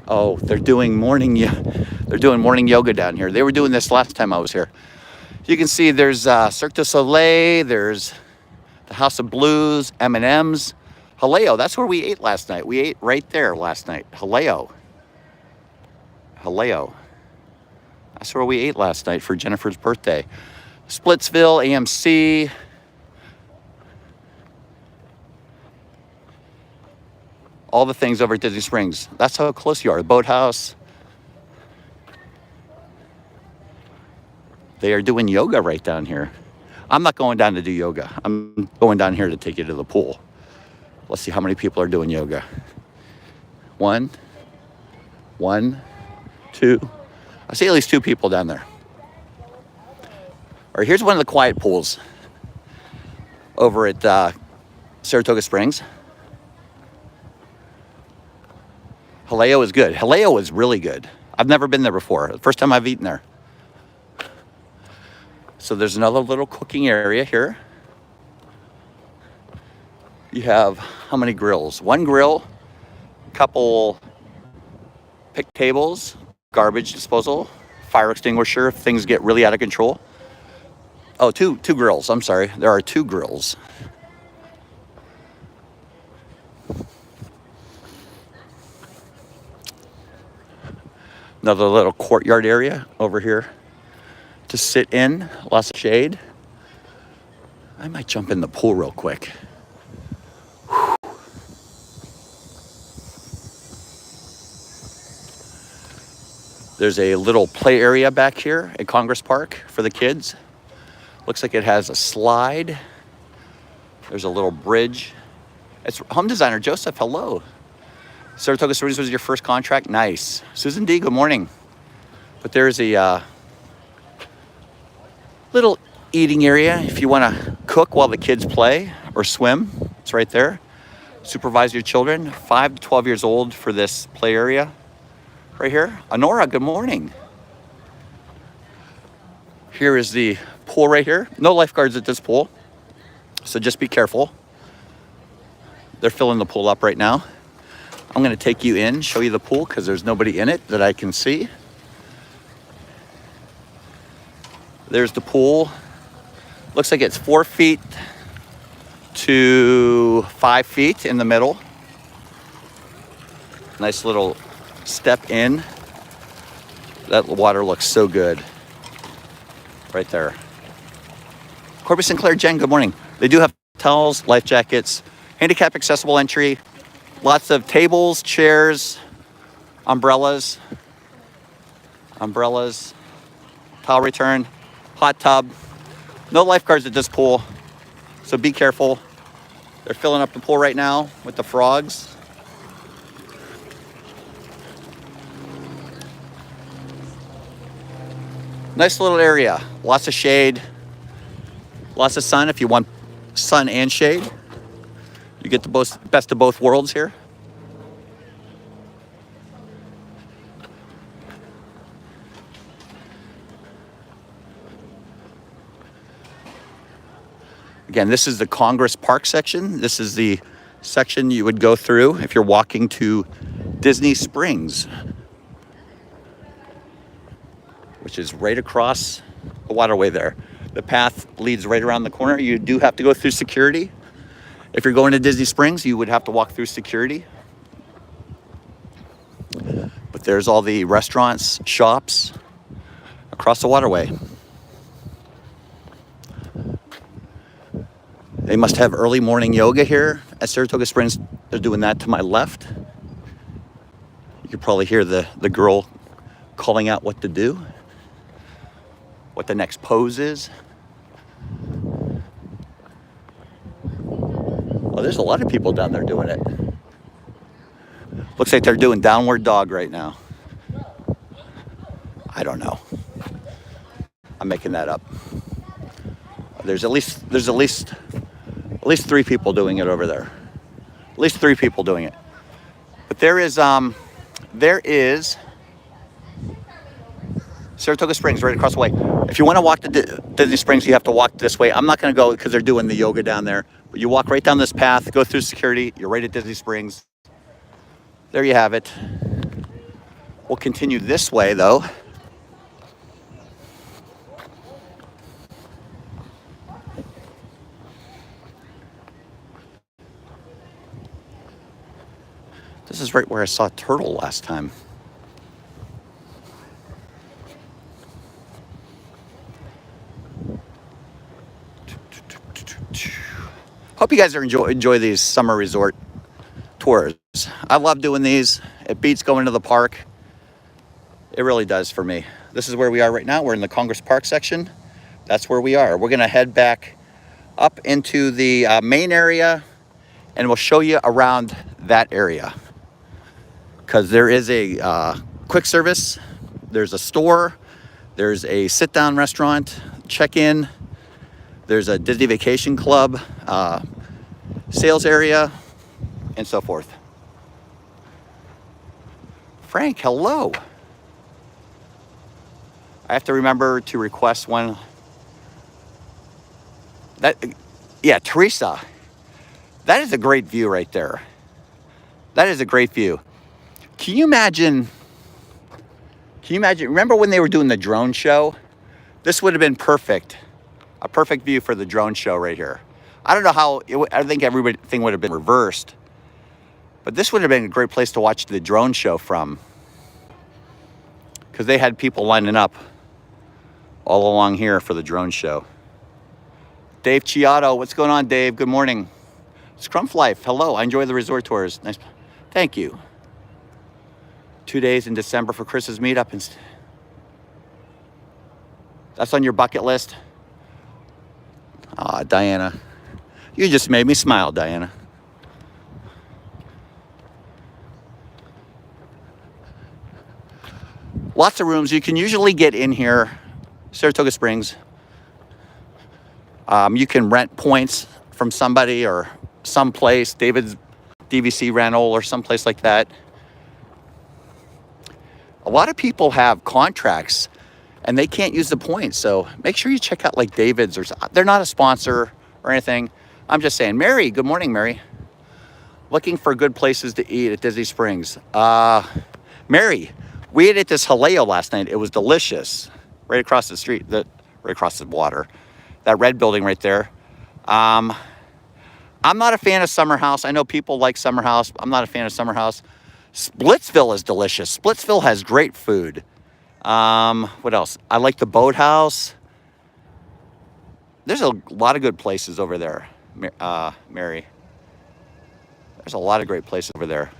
Oh, they're doing morning yoga down here. They were doing this last time I was here. You can see there's Cirque du Soleil, there's the House of Blues, M&M's, Haleo. That's where we ate last night. We ate right there last night. Haleo. That's where we ate last night for Jennifer's birthday. Splitsville, AMC. All the things over at Disney Springs. That's how close you are. The boathouse. They are doing yoga right down here. I'm not going down to do yoga. I'm going down here to take you to the pool. Let's see how many people are doing yoga. One, two. I see at least 2 people down there. All right, here's one of the quiet pools over at Saratoga Springs. Haleo is good. Haleo is really good. I've never been there before. The first time I've eaten there. So there's another little cooking area here. You have how many grills? 1 grill, couple pick tables, garbage disposal, fire extinguisher if things get really out of control. Oh, two grills. I'm sorry. There are 2 grills. Another little courtyard area over here to sit in. Lots of shade. I might jump in the pool real quick. There's a little play area back here at Congress Park for the kids. Looks like it has a slide. There's a little bridge. It's home designer Joseph. Hello. Saratoga Springs was your first contract? Nice. Susan D, good morning. But there's a little eating area if you want to cook while the kids play or swim. It's right there. Supervise your children, 5 to 12 years old for this play area. Right here. Honora, good morning. Here is the pool right here. No lifeguards at this pool, so just be careful. They're filling the pool up right now. I'm going to take you in, show you the pool because there's nobody in it that I can see. There's the pool. Looks like it's 4 feet to 5 feet in the middle. Nice little step in. That water looks so good. Right there. Corby Sinclair, Jen, good morning. They do have towels, life jackets, handicap accessible entry, lots of tables, chairs, umbrellas, towel return, hot tub. No lifeguards at this pool, so be careful. They're filling up the pool right now with the frogs. Nice little area, lots of shade, lots of sun if you want sun and shade. You get the best of both worlds here. Again, this is the Congress Park section. This is the section you would go through if you're walking to Disney Springs, which is right across the waterway there. The path leads right around the corner. You do have to go through security. If you're going to Disney Springs, you would have to walk through security. But there's all the restaurants, shops across the waterway. They must have early morning yoga here at Saratoga Springs. They're doing that to my left. You could probably hear the girl calling out what to do, what the next pose is. Oh, there's a lot of people down there doing it. Looks like they're doing downward dog right now. I don't know. I'm making that up. There's at least 3 people doing it over there. At least 3 people doing it. But there is Saratoga Springs right across the way. If you want to walk to Disney Springs, you have to walk this way. I'm not going to go because they're doing the yoga down there. But you walk right down this path, go through security. You're right at Disney Springs. There you have it. We'll continue this way, though. This is right where I saw a turtle last time. Hope you guys are enjoy these summer resort tours. I love doing these. It beats going to the park. It really does for me. This is where we are right now. We're in the Congress Park section. That's where we are. We're gonna head back up into the main area, and we'll show you around that area. Because there is a quick service, there's a store, there's a sit-down restaurant, check-in, there's a Disney Vacation Club, sales area, and so forth. Frank, hello. I have to remember to request one. Yeah, Teresa. That is a great view right there. That is a great view. Can you imagine, remember when they were doing the drone show? This would have been perfect. A perfect view for the drone show right here. I don't know how, I think everything would have been reversed. But this would have been a great place to watch the drone show from. Because they had people lining up all along here for the drone show. Dave Chiato, what's going on, Dave? Good morning. Scrumph Life, hello. I enjoy the resort tours. Nice. Thank you. 2 days in December for Chris's meetup. That's on your bucket list? Aw, Diana. You just made me smile, Diana. Lots of rooms. You can usually get in here, Saratoga Springs. You can rent points from somebody or someplace, David's DVC rental or someplace like that. A lot of people have contracts and they can't use the points. So make sure you check out like David's, or they're not a sponsor or anything. I'm just saying. Mary, good morning, Mary. Looking for good places to eat at Disney Springs. Mary, we ate at this Haleo last night. It was delicious. Right across the street, right across the water. That red building right there. I'm not a fan of Summer House. I know people like Summer House. I'm not a fan of Summer House. Splitsville is delicious. Splitsville has great food. What else? I like the Boathouse. There's a lot of good places over there, Mary. There's a lot of great places over there.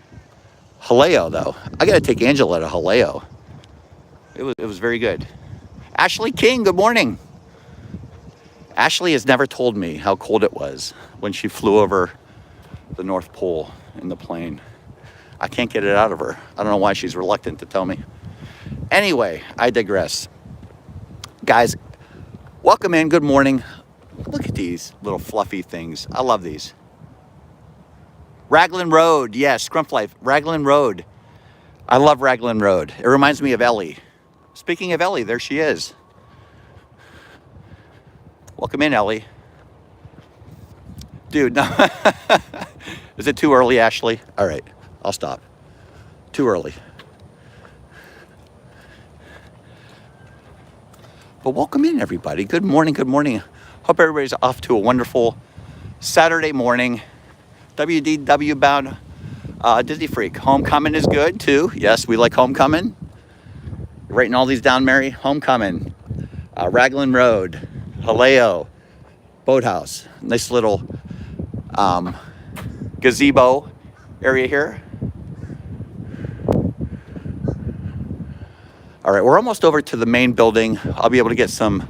Haleo, though. I got to take Angela to Haleo. It was very good. Ashley King, good morning. Ashley has never told me how cold it was when she flew over the North Pole in the plane. I can't get it out of her. I don't know why she's reluctant to tell me. Anyway, I digress. Guys, welcome in. Good morning. Look at these little fluffy things. I love these. Raglan Road. Yes, Scrumph Life. Raglan Road. I love Raglan Road. It reminds me of Ellie. Speaking of Ellie, there she is. Welcome in, Ellie. Dude, no. Is it too early, Ashley? All right, I'll stop. Too early. But welcome in, everybody. Good morning, good morning. Hope everybody's off to a wonderful Saturday morning. WDW bound Disney Freak. Homecoming is good, too. Yes, we like Homecoming. You're writing all these down, Mary. Homecoming. Raglan Road. Haleo, Boathouse, nice little gazebo area here. All right, we're almost over to the main building. I'll be able to get some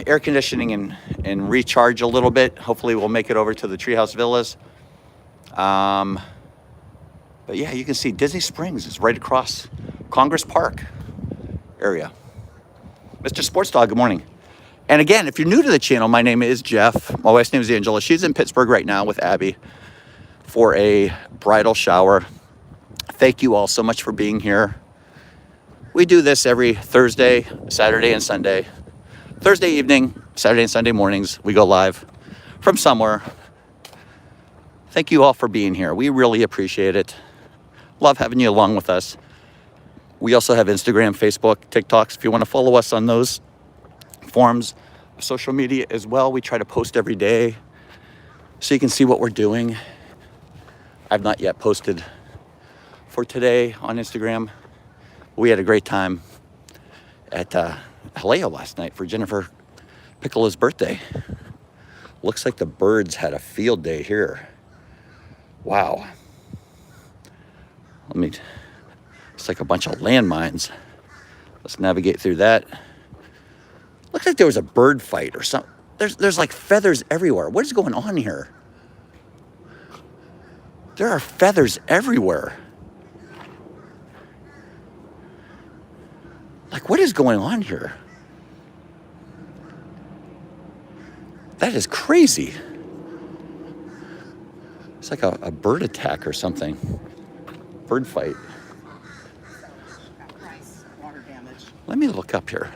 air conditioning and recharge a little bit. Hopefully we'll make it over to the Treehouse Villas. But yeah, you can see Disney Springs is right across Congress Park area. Mr. Sports Dog, good morning. And again, if you're new to the channel, my name is Jeff. My wife's name is Angela. She's in Pittsburgh right now with Abby for a bridal shower. Thank you all so much for being here. We do this every Thursday, Saturday, and Sunday. Thursday evening, Saturday and Sunday mornings, we go live from somewhere. Thank you all for being here. We really appreciate it. Love having you along with us. We also have Instagram, Facebook, TikToks. If you want to follow us on those forms of social media as well, we try to post every day so you can see what we're doing. I've not yet posted for today on Instagram. We had a great time at Haleo last night for Jennifer Piccolo's birthday. Looks like the birds had a field day here. Wow. It's like a bunch of landmines. Let's navigate through that. Looks like there was a bird fight or something. There's like feathers everywhere. What is going on here? There are feathers everywhere. Like, what is going on here? That is crazy. It's like a bird attack or something. Bird fight. Water damage. Let me look up here.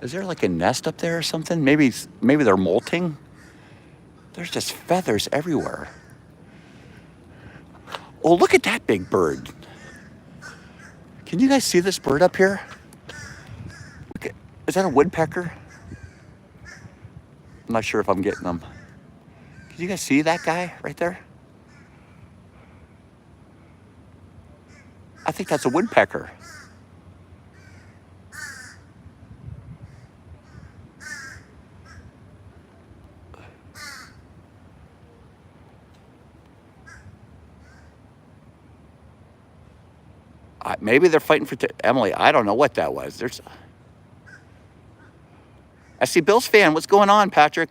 Is there like a nest up there or something? Maybe they're molting. There's just feathers everywhere. Oh, look at that big bird. Can you guys see this bird up here? Is that a woodpecker? I'm not sure if I'm getting them. Can you guys see that guy right there? I think that's a woodpecker. Maybe they're fighting for Emily. I don't know what that was. I see Bills fan. What's going on, Patrick?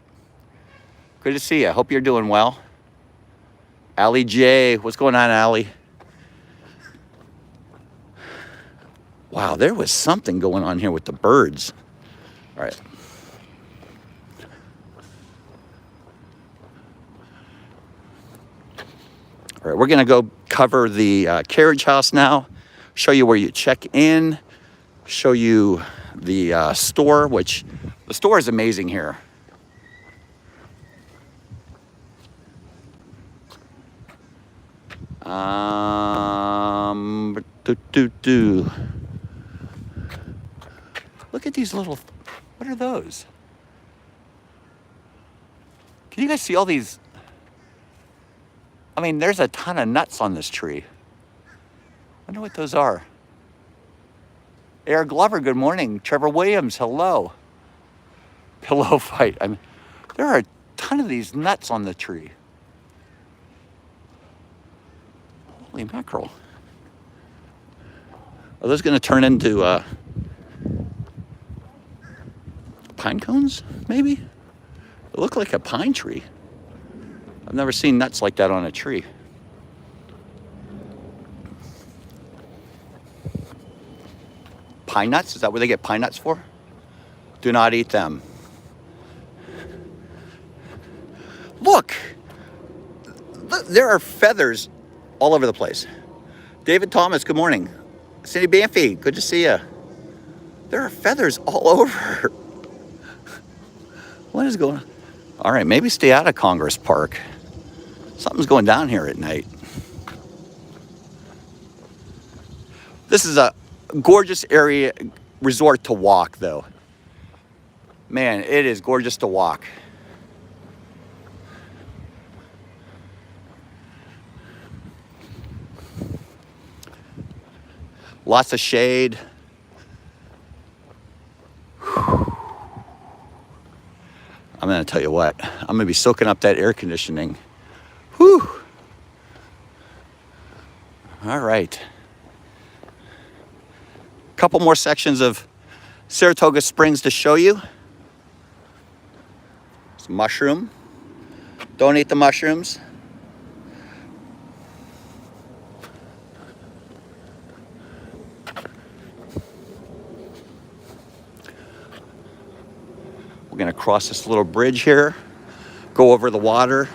Good to see you. Hope you're doing well. Allie J. What's going on, Allie? Wow, there was something going on here with the birds. All right. All right, we're going to go cover the Carriage House now. Show you where you check in. Show you the store, which the store is amazing here. Look at these little, what are those? Can you guys see all these? I mean, there's a ton of nuts on this tree. I wonder what those are. Eric Glover, good morning. Trevor Williams, hello. Pillow fight. I mean, there are a ton of these nuts on the tree. Holy mackerel. Are those going to turn into pine cones, maybe? They look like a pine tree. I've never seen nuts like that on a tree. Pine nuts? Is that where they get pine nuts for? Do not eat them. Look! There are feathers all over the place. David Thomas, good morning. Cindy Banffy, good to see you. There are feathers all over. What is going on? All right, maybe stay out of Congress Park. Something's going down here at night. This is a gorgeous area, resort to walk, though. Man, it is gorgeous to walk. Lots of shade. I'm going to tell you what, I'm going to be soaking up that air conditioning. Whew. All right. Couple more sections of Saratoga Springs to show you. Some mushroom. Don't eat the mushrooms. We're going to cross this little bridge here, go over the water.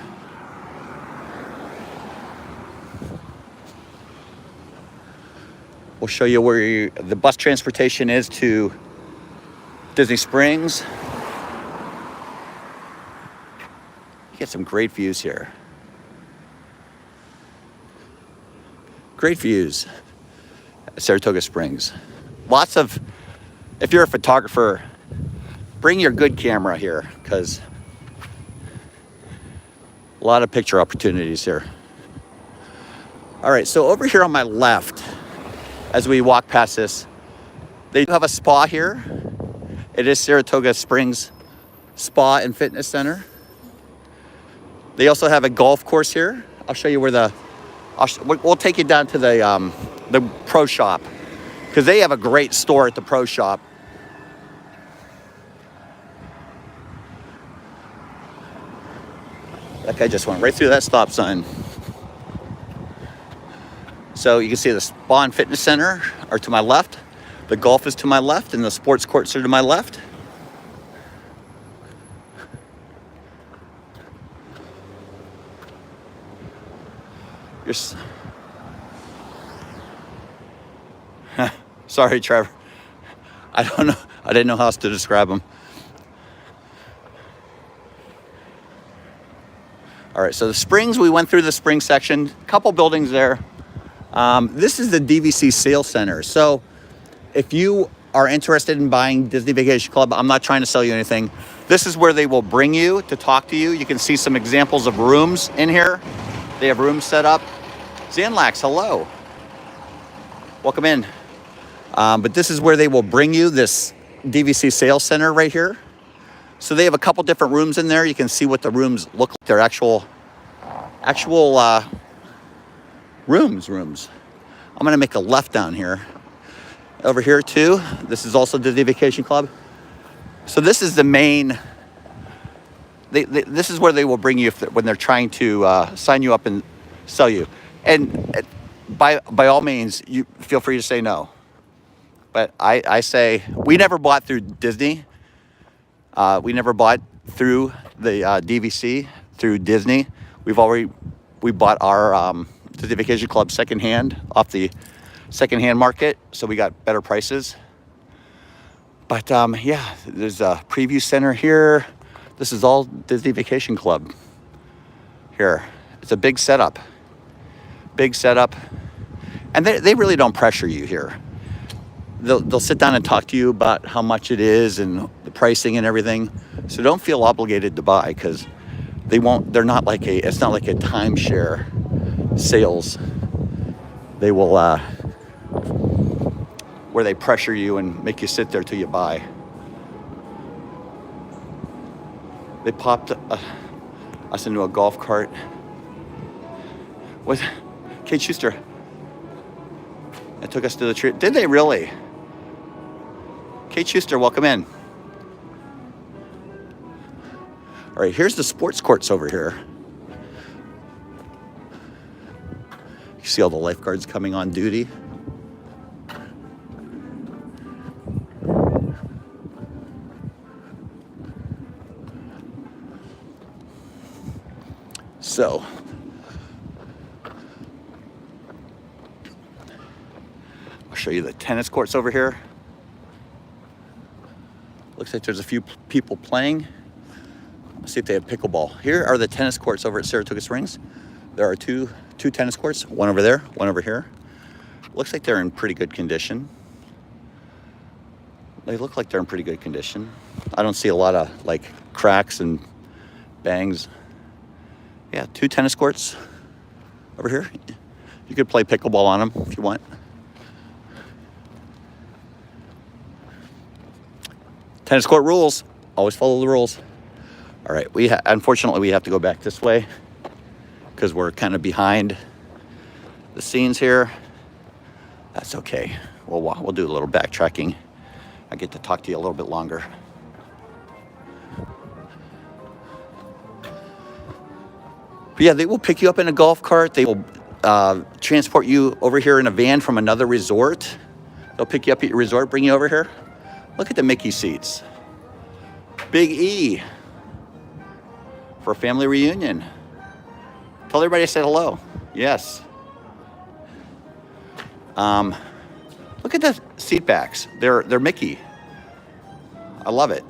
We'll show you where the bus transportation is to Disney Springs. You get some great views here. Great views at Saratoga Springs. Lots of, if you're a photographer, bring your good camera here, because a lot of picture opportunities here. All right, so over here on my left, as we walk past this, they do have a spa here. It is Saratoga Springs Spa and Fitness Center. They also have a golf course here. I'll show you where we'll take you down to the pro shop because they have a great store at the pro shop. That guy just went right through that stop sign. So you can see the spa and fitness center are to my left. The golf is to my left, and the sports courts are to my left. Sorry, Trevor. I don't know. I didn't know how else to describe them. All right, so the springs, we went through the spring section. A couple buildings there. This is the DVC Sales Center. So if you are interested in buying Disney Vacation Club, I'm not trying to sell you anything. This is where they will bring you to talk to you. You can see some examples of rooms in here. They have rooms set up. Zanlax, hello. Welcome in. But this is where they will bring you, this DVC Sales Center right here. So they have a couple different rooms in there. You can see what the rooms look like. They're actual rooms. I'm gonna make a left down here. Over here too, this is also Disney Vacation Club. So this is the main, this is where they will bring you when they're trying to sign you up and sell you. And by all means, you feel free to say no. But I say, we never bought through Disney. We never bought through the DVC, through Disney. We bought our Disney Vacation Club secondhand off the secondhand market, so we got better prices. But yeah, there's a preview center here. This is all Disney Vacation Club here. It's a big setup. And they really don't pressure you here. They'll sit down and talk to you about how much it is and the pricing and everything. So don't feel obligated to buy, because they're not like it's not like a timeshare sales. They will, where they pressure you and make you sit there till you buy. They popped us into a golf cart. What? Kate Schuster. That took us to the tree. Did they really? Kate Schuster, welcome in. All right, here's the sports courts over here. You see all the lifeguards coming on duty. So, I'll show you the tennis courts over here. Looks like there's a few people playing. Let's see if they have pickleball. Here are the tennis courts over at Saratoga Springs. There are two tennis courts, one over there, one over here. Looks like they're in pretty good condition. They look like they're in pretty good condition. I don't see a lot of like cracks and bangs. Yeah, 2 tennis courts over here. You could play pickleball on them if you want. Tennis court rules. Always follow the rules. All right, unfortunately we have to go back this way because we're kind of behind the scenes here. That's okay. We'll do a little backtracking. I get to talk to you a little bit longer. But yeah, they will pick you up in a golf cart. They will transport you over here in a van from another resort. They'll pick you up at your resort, bring you over here. Look at the Mickey seats. Big E for a family reunion. Tell everybody I said hello. Yes. Look at the seat backs. They're Mickey. I love it.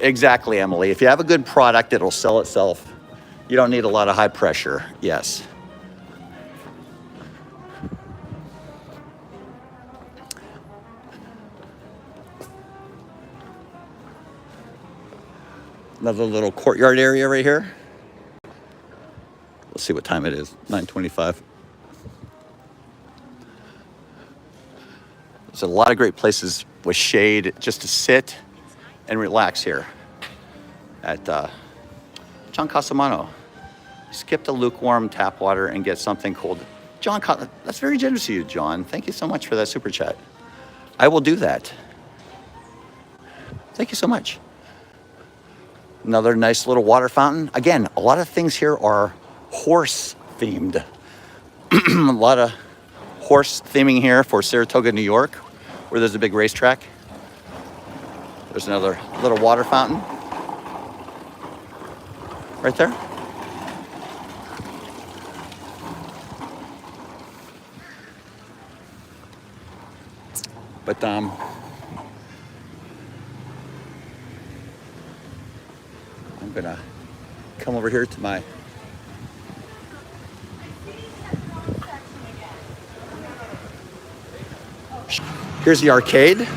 Exactly, Emily. If you have a good product, it'll sell itself. You don't need a lot of high pressure. Yes. Another little courtyard area right here. Let's see what time it is. 9:25. There's a lot of great places with shade just to sit and relax here at John Casamano. Skip the lukewarm tap water and get something cold John, that's very generous of you, John. Thank you so much for that super chat. I will do that. Thank you so much. Another nice little water fountain. Again, a lot of things here are horse themed. A lot of horse theming here for Saratoga, New York, where there's a big racetrack. There's another little water fountain right there. But I'm gonna come over here to my here's the arcade.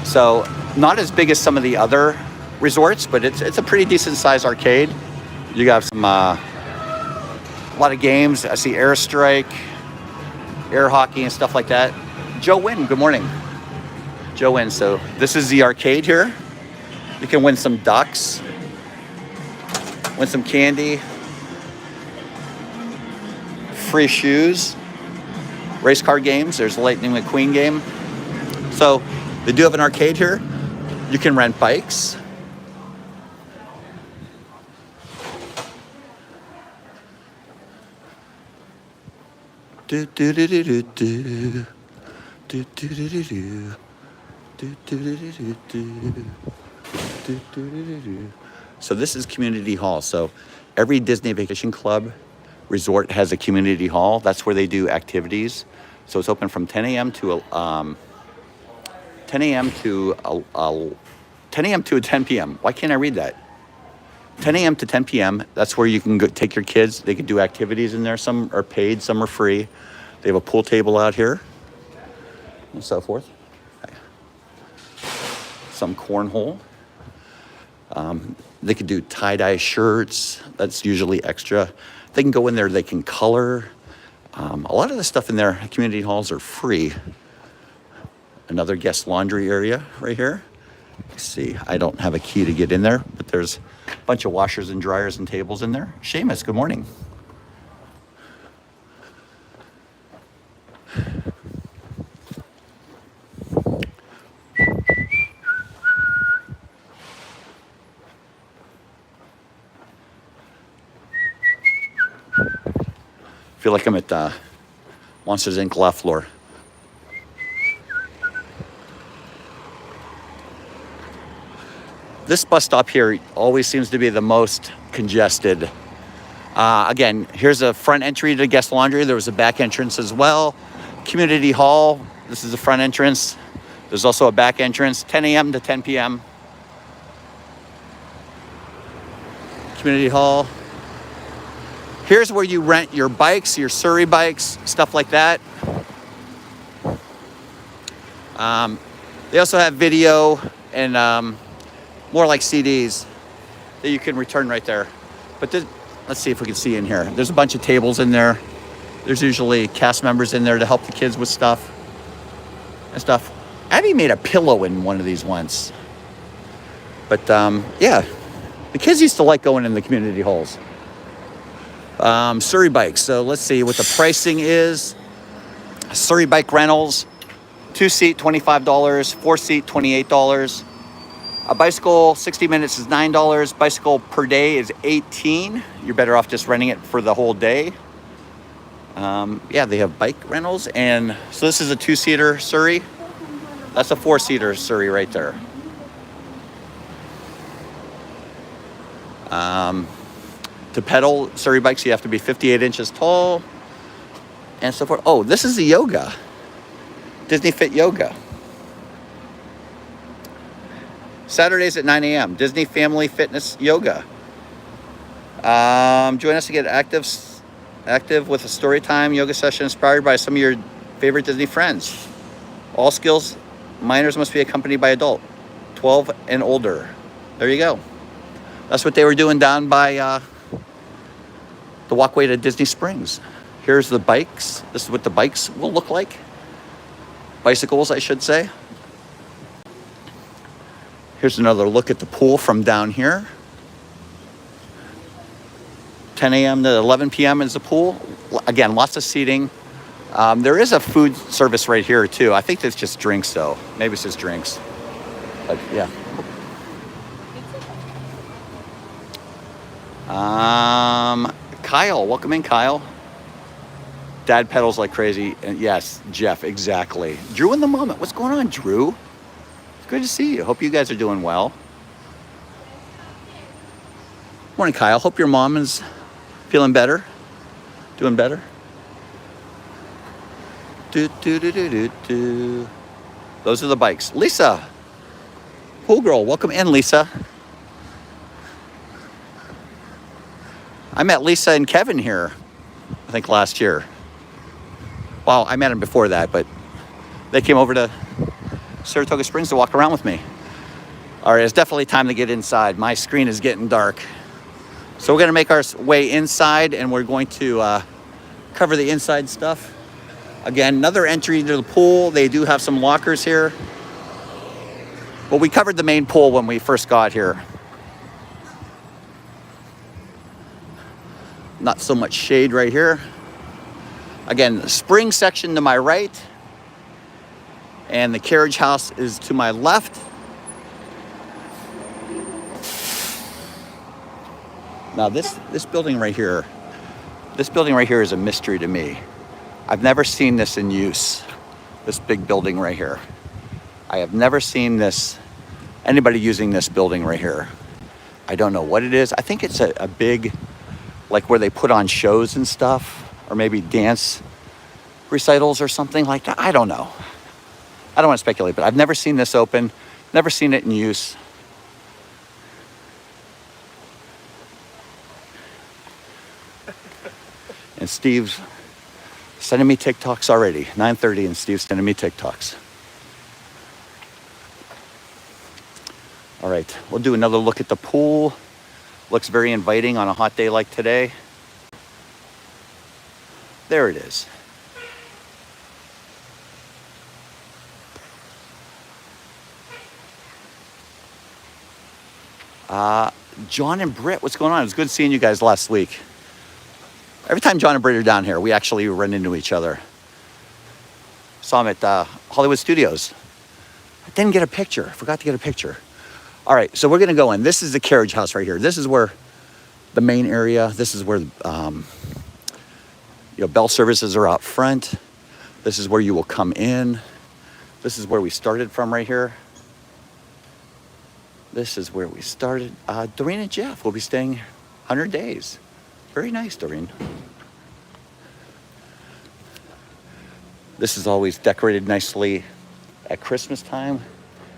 So not as big as some of the other resorts, but it's a pretty decent sized arcade. You got some a lot of games. I see airstrike, air hockey, and stuff like that. Joe Wynn, good morning. Joe Wynn. So this is the arcade here. You can win some ducks, win some candy, free shoes, race car games. There's a Lightning McQueen game. So they do have an arcade here. You can rent bikes. Do do do do do do do do do do do do do do do. So this is community hall. So every Disney Vacation Club resort has a community hall. That's where they do activities. So it's open from 10 a.m. to 10 a.m. to 10 a.m. to 10 p.m. Why can't I read that? 10 a.m. to 10 p.m. That's where you can go take your kids. They can do activities in there. Some are paid, some are free. They have a pool table out here and so forth. Some cornhole. They can do tie-dye shirts. That's usually extra. They can go in there. They can color. A lot of the stuff in their community halls are free. Another guest laundry area right here. Let's see, I don't have a key to get in there, but there's a bunch of washers and dryers and tables in there. Seamus, good morning. Feel like I'm at Monsters Inc. Laugh Floor. This bus stop here always seems to be the most congested. Again, here's a front entry to guest laundry. There was a back entrance as well. Community hall, this is the front entrance. There's also a back entrance, 10 a.m. to 10 p.m. Community hall. Here's where you rent your bikes, your Surrey bikes, stuff like that. They also have video and more like CDs that you can return right there. But let's see if we can see in here. There's a bunch of tables in there. There's usually cast members in there to help the kids with stuff and stuff. Abby made a pillow in one of these once. But yeah, the kids used to like going in the community halls. Surrey bikes. So let's see what the pricing is. Surrey bike rentals, 2-seat $25, 4-seat $28. A bicycle, 60 minutes is $9. Bicycle per day is $18. You're better off just renting it for the whole day. Yeah, they have bike rentals. And so this is a 2-seater Surrey. That's a 4-seater Surrey right there. To pedal Surrey bikes, you have to be 58 inches tall and so forth. Oh, this is the yoga. Disney Fit Yoga. Saturdays at 9 a.m. Disney Family Fitness Yoga. Join us to get active with a story time yoga session inspired by some of your favorite Disney friends. All skills minors must be accompanied by adult, 12 and older. There you go. That's what they were doing down by the walkway to Disney Springs. Here's the bikes. This is what the bikes will look like. Bicycles, I should say. Here's another look at the pool from down here. 10 a.m. to 11 p.m. is the pool. Again, lots of seating. There is a food service right here too. I think it's just drinks though. Maybe it's just drinks. But yeah. Kyle, welcome in, Kyle. Dad pedals like crazy. And yes, Jeff, exactly. Drew in the moment. What's going on, Drew? It's good to see you. Hope you guys are doing well. Morning, Kyle. Hope your mom is feeling better. Doing better. Those are the bikes. Lisa. Pool girl. Welcome in, Lisa. I met Lisa and Kevin here, I think last year. Well, I met him before that, but they came over to Saratoga Springs to walk around with me. All right, it's definitely time to get inside. My screen is getting dark. So we're gonna make our way inside and we're going to cover the inside stuff. Again, another entry to the pool. They do have some lockers here. But we covered the main pool when we first got here. Not so much shade right here. Again, the spring section to my right. And the carriage house is to my left. Now this building right here is a mystery to me. I've never seen this in use, this big building right here. I have never seen anybody using this building right here. I don't know what it is. I think it's a big, like where they put on shows and stuff, or maybe dance recitals or something like that. I don't know. I don't want to speculate, but I've never seen this open, never seen it in use. And Steve's sending me TikToks already. 9:30 and Steve's sending me TikToks. All right, we'll do another look at the pool. Looks very inviting on a hot day like today. There it is. John and Britt, what's going on? It was good seeing you guys last week. Every time John and Britt are down here, we actually run into each other. Saw them at Hollywood Studios. I didn't get a picture. I forgot to get a picture. All right, so we're gonna go in. This is the carriage house right here. This is where the main area, this is where bell services are out front. This is where you will come in. This is where we started from right here. This is where we started. Doreen and Jeff will be staying 100 days. Very nice, Doreen. This is always decorated nicely at Christmas time.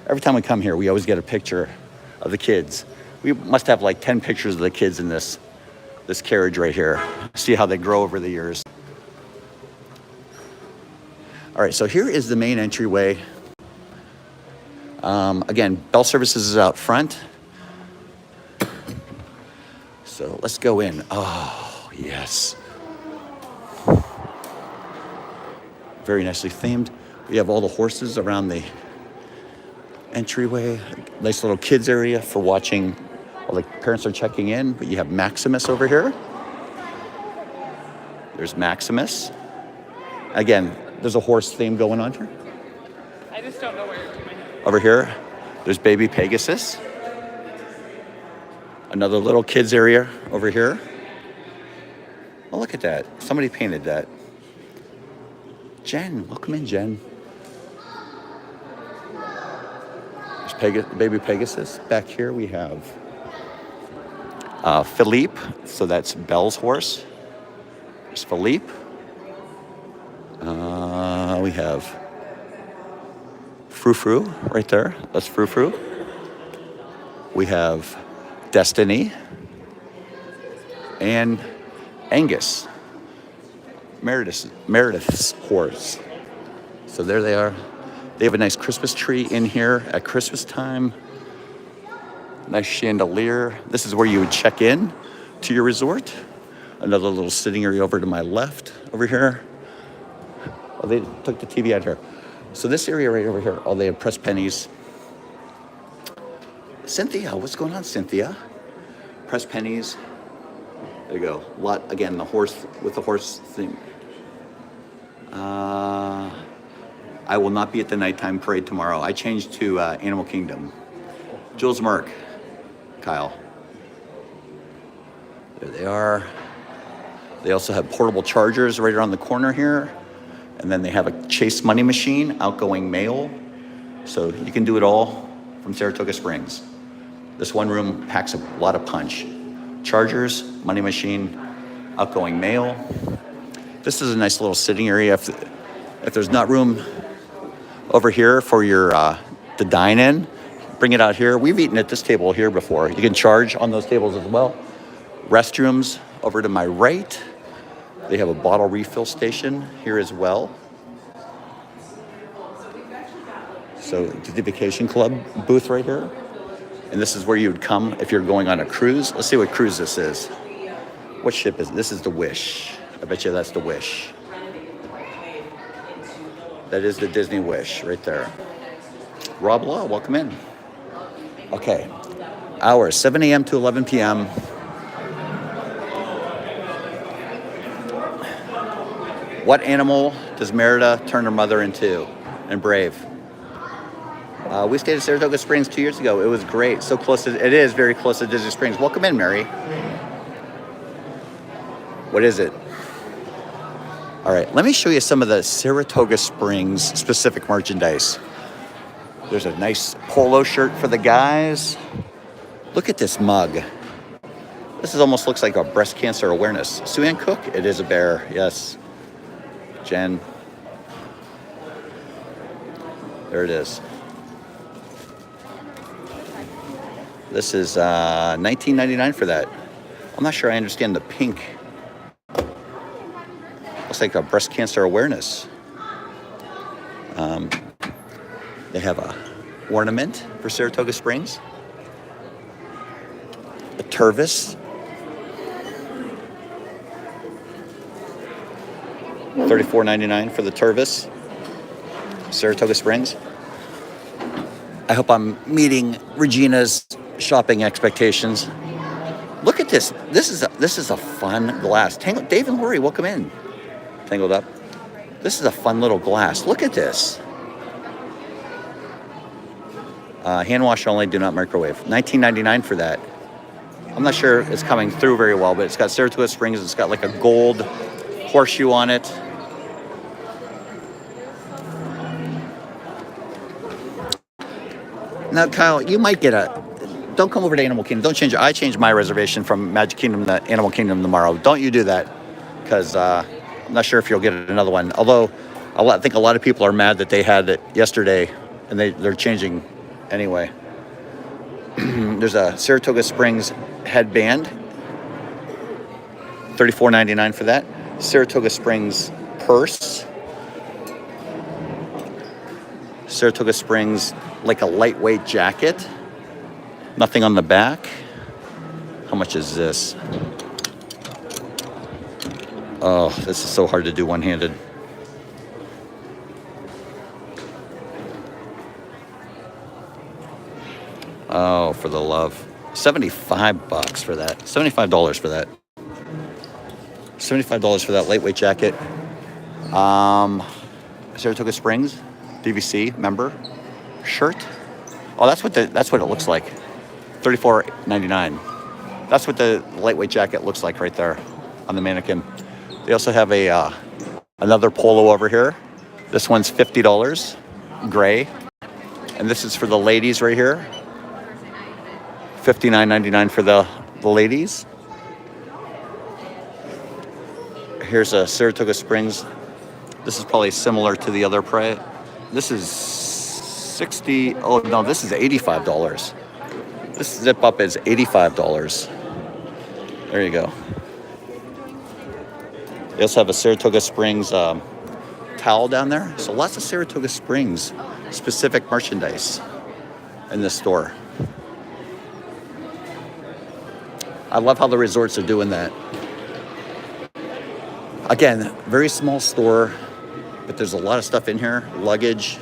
Every time we come here, we always get a picture of the kids. We must have like 10 pictures of the kids in this carriage right here. See how they grow over the years. All right, so here is the main entryway. Again, bell services is out front. So let's go in. Oh, yes. Very nicely themed. We have all the horses around the entryway. Nice little kids area for watching while the parents are checking in. But you have Maximus over here. There's Maximus. Again, there's a horse theme going on here. I just don't know where you're going. Over here, there's baby Pegasus. Another little kids area over here. Oh, look at that. Somebody painted that. Jen, welcome in, Jen. There's baby Pegasus. Back here we have Philippe. So that's Belle's horse. There's Philippe. We have Frou Frou right there. That's Frou Frou. We have Destiny and Angus, Meredith's horse. So there they are. They have a nice Christmas tree in here at Christmas time. Nice chandelier. This is where you would check in to your resort. Another little sitting area over to my left over here. Oh, they took the TV out here. So this area right over here, oh, they have pressed pennies. Cynthia, what's going on, Cynthia? Pressed pennies. There you go. Again, the horse with the horse theme. I will not be at the nighttime parade tomorrow. I changed to Animal Kingdom. Jules Merck, Kyle. There they are. They also have portable chargers right around the corner here. And then they have a Chase money machine, outgoing mail. So you can do it all from Saratoga Springs. This one room packs a lot of punch. Chargers, money machine, outgoing mail. This is a nice little sitting area. If there's not room over here for your to dine in, bring it out here. We've eaten at this table here before. You can charge on those tables as well. Restrooms over to my right. They have a bottle refill station here as well. So the vacation club booth right here. And this is where you would come if you're going on a cruise. Let's see what cruise this is. What ship is it? This is the Wish. I bet you that's the Wish. That is the Disney Wish right there. Rob Law, welcome in. Okay, hours, 7 a.m. to 11 p.m. What animal does Merida turn her mother into in Brave? We stayed at Saratoga Springs 2 years ago. It was great. So close to, it is very close to Disney Springs. Welcome in, Mary. What is it? All right, let me show you some of the Saratoga Springs specific merchandise. There's a nice polo shirt for the guys. Look at this mug. This almost looks like a breast cancer awareness. Sue Ann Cook, it is a bear, yes. Jen. There it is. This is $19.99 for that. I'm not sure I understand the pink. Looks like a breast cancer awareness. They have a ornament for Saratoga Springs. A Tervis. $34.99 for the Tervis. Saratoga Springs. I hope I'm meeting Regina's shopping expectations. Look at this. This is a fun glass. Dave and Lori, welcome in. Tangled up. This is a fun little glass. Look at this. Hand wash only, do not microwave. $19.99 for that. I'm not sure it's coming through very well, but it's got Saratoga Springs. It's got like a gold horseshoe on it. Now, Kyle, you might get don't come over to Animal Kingdom. Don't change it. I changed my reservation from Magic Kingdom to Animal Kingdom tomorrow. Don't you do that, because I'm not sure if you'll get another one. Although I think a lot of people are mad that they had it yesterday, and they're changing anyway. There's a Saratoga Springs headband, $34.99 for that. Saratoga Springs purse. Saratoga Springs, like a lightweight jacket. Nothing on the back. How much is this? Oh, this is so hard to do one-handed. Oh, for the love. $75 for that. $75 for that. $75 for that lightweight jacket. Saratoga Springs, DVC member shirt. Oh, that's what it looks like. $34.99. That's what the lightweight jacket looks like right there on the mannequin. They also have another polo over here. This one's $50, gray. And this is for the ladies right here. $59.99 for the ladies. Here's a Saratoga Springs. This is probably similar to the other price. This is $60. Oh no, this is $85. This zip up is $85. There you go. They also have a Saratoga Springs towel down there. So lots of Saratoga Springs specific merchandise in this store. I love how the resorts are doing that. Again, very small store, but there's a lot of stuff in here. Luggage,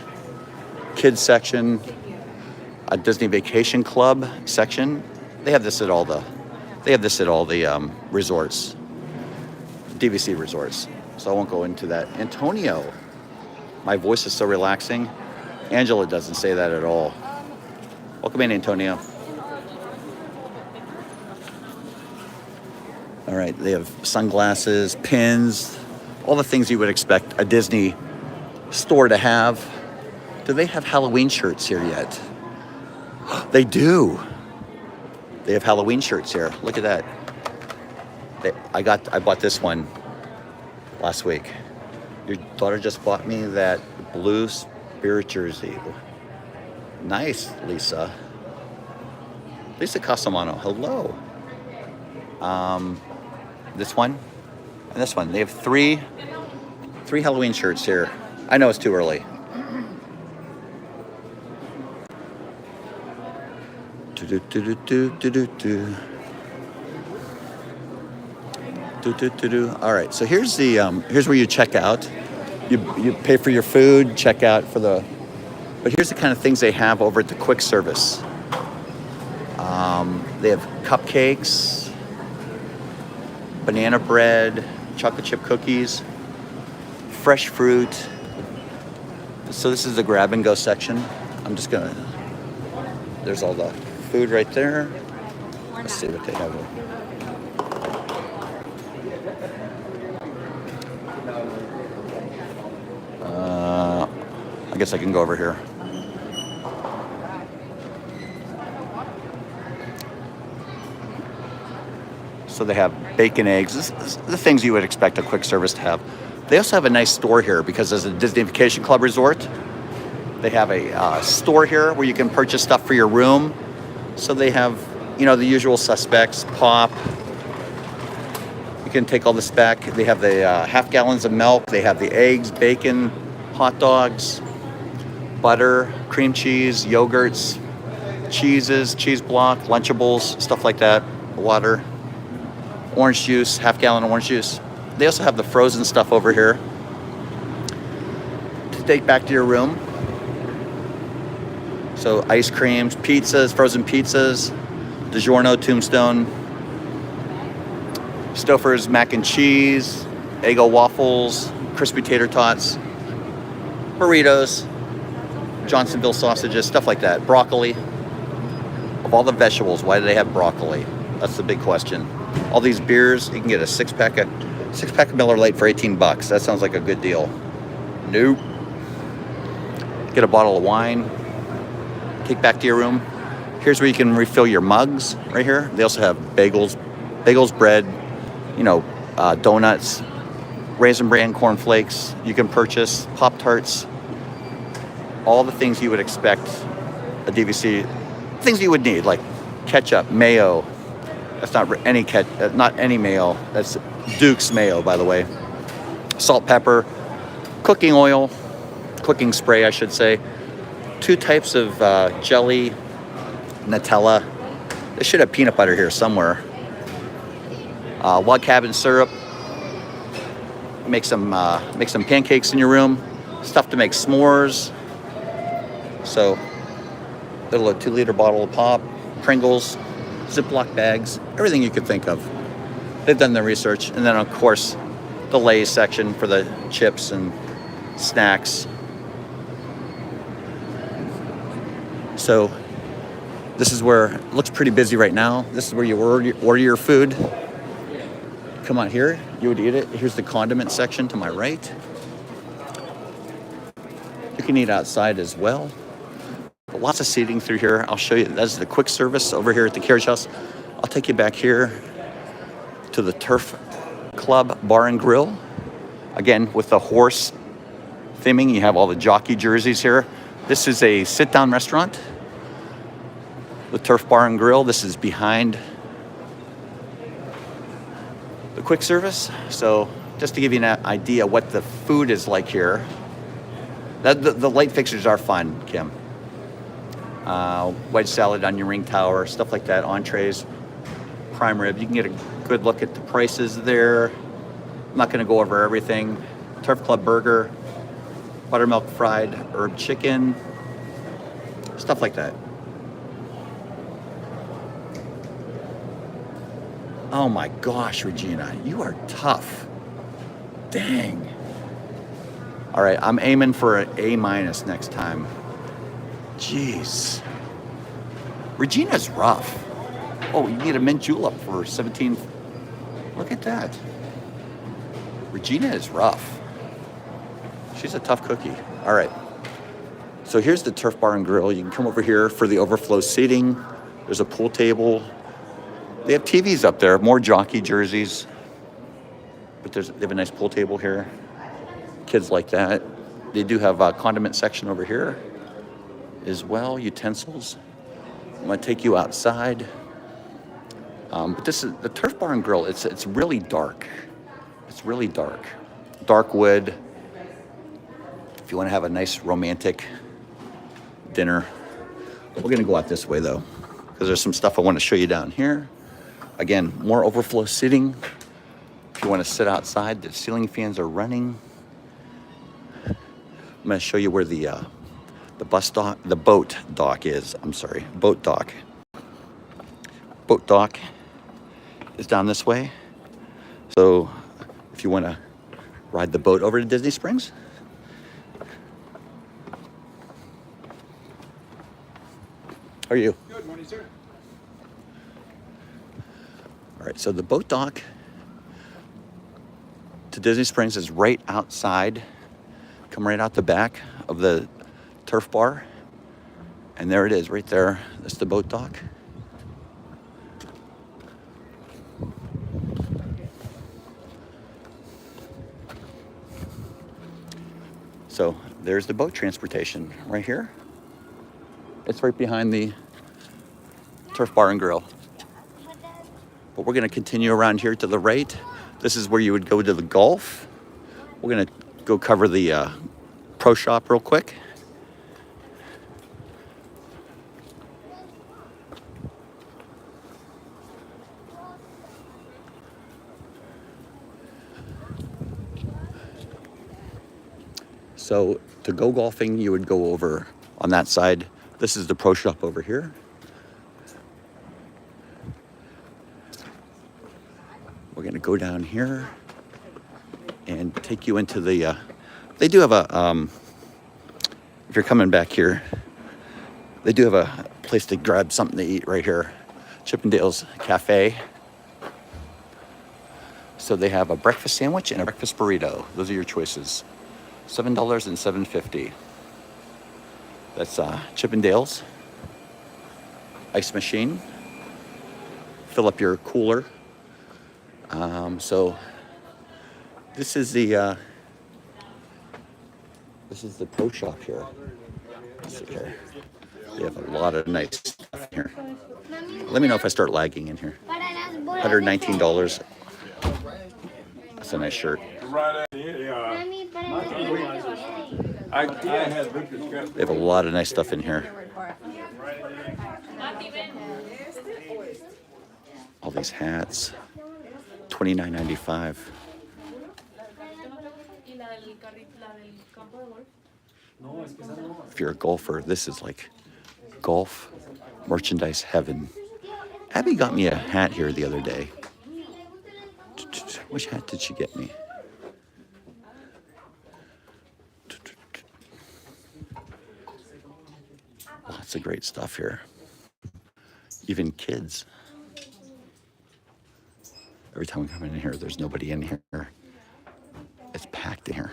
kids section, a Disney Vacation Club section. They have this at all the They have this at all the resorts, DVC resorts. So I won't go into that. Antonio, my voice is so relaxing. Angela doesn't say that at all. Welcome in, Antonio. All right, they have sunglasses, pins, all the things you would expect a Disney store to have. Do they have Halloween shirts here yet? They do. They have Halloween shirts here. Look at that. I bought this one last week. Your daughter just bought me that blue Spirit jersey. Nice, Lisa. Lisa Casamano, hello. This one and this one. They have three Halloween shirts here. I know it's too early. All right, so here's where you check out. You pay for your food, check out for the. But here's the kind of things they have over at the quick service. They have cupcakes, banana bread, chocolate chip cookies, fresh fruit. So this is the grab and go section. There's all the food right there. Let's see what they have here. I guess I can go over here. So they have bacon, eggs, the things you would expect a quick service to have. They also have a nice store here because as a Disney Vacation Club resort, they have a store here where you can purchase stuff for your room. So they have, the usual suspects, pop. You can take all this back. They have the half gallons of milk. They have the eggs, bacon, hot dogs, butter, cream cheese, yogurts, cheeses, cheese block, Lunchables, stuff like that, water, orange juice, half gallon orange juice. They also have the frozen stuff over here to take back to your room. So ice creams, pizzas, frozen pizzas, DiGiorno, Tombstone, Stouffer's mac and cheese, Eggo waffles, crispy tater tots, burritos, Johnsonville sausages, stuff like that. Broccoli. Of all the vegetables, why do they have broccoli? That's the big question. All these beers, you can get a six-pack of Miller Lite for $18. That sounds like a good deal. Nope. Get a bottle of wine. Take back to your room. Here's where you can refill your mugs right here. They also have bagels, bread, donuts, Raisin Bran cornflakes. You can purchase Pop-Tarts. All the things you would expect a DVC, things you would need, like ketchup, mayo. That's not any mayo. That's Duke's mayo, by the way. Salt, pepper, cooking oil, cooking spray, I should say. 2 types of jelly, Nutella. They should have peanut butter here somewhere. Log cabin syrup. Make some pancakes in your room. Stuff to make s'mores. So, a little 2-liter bottle of pop, Pringles, Ziploc bags, everything you could think of. They've done their research. And then, of course, the Lay's section for the chips and snacks. So, this is where it looks pretty busy right now. This is where you order your food. Come on here, you would eat it. Here's the condiment section to my right. You can eat outside as well. But lots of seating through here. I'll show you. That's the quick service over here at the Carriage House. I'll take you back here to the Turf Club Bar and Grill. Again, with the horse theming, you have all the jockey jerseys here. This is a sit-down restaurant. The Turf Bar and Grill. This is behind the quick service. So just to give you an idea what the food is like here. The light fixtures are fun, Kim. Wedge salad, onion ring tower, stuff like that, entrees, prime rib. You can get a good look at the prices there. I'm not going to go over everything. Turf Club burger, buttermilk fried herb chicken, stuff like that. Oh my gosh, Regina, you are tough. Dang. All right, I'm aiming for an A minus next time. Jeez. Regina's rough. Oh, you need a mint julep for 17. Look at that. Regina is rough. She's a tough cookie. All right. So here's the Turf Bar and Grill. You can come over here for the overflow seating. There's a pool table. They have TVs up there, more jockey jerseys. But they have a nice pool table here. Kids like that. They do have a condiment section over here as well, utensils. I'm gonna take you outside. But this is the Turf Bar and Grill. It's really dark. It's really dark. Dark wood. If you want to have a nice romantic dinner. We're gonna go out this way though, because there's some stuff I want to show you down here. Again, more overflow seating. If you want to sit outside, the ceiling fans are running. I'm gonna show you where the boat dock is. I'm sorry, boat dock. Boat dock is down this way. So if you want to ride the boat over to Disney Springs, how are you? Good morning, sir. All right, so the boat dock to Disney Springs is right outside. Come right out the back of the Turf Bar. And there it is, right there. That's the boat dock. So there's the boat transportation right here. It's right behind the Turf Bar and Grill. But we're gonna continue around here to the right. This is where you would go to the golf. We're gonna go cover the pro shop real quick. So to go golfing, you would go over on that side. This is the pro shop over here. We're gonna go down here and take you into the, they do have a, if you're coming back here, they do have a place to grab something to eat right here. Chippendale's Cafe. So they have a breakfast sandwich and a breakfast burrito. Those are your choices. $7 and $7.50. That's Chippendale's. Ice machine. Fill up your cooler. So this is the pro shop here. Let's see here. They have a lot of nice stuff here. Let me know if I start lagging in here. $119. That's a nice shirt. They have a lot of nice stuff in here. All these hats. $29.95. If you're a golfer, this is like golf merchandise heaven. Abby got me a hat here the other day. Which hat did she get me? Lots of great stuff here. Even kids. Every time we come in here, there's nobody in here. It's packed in here.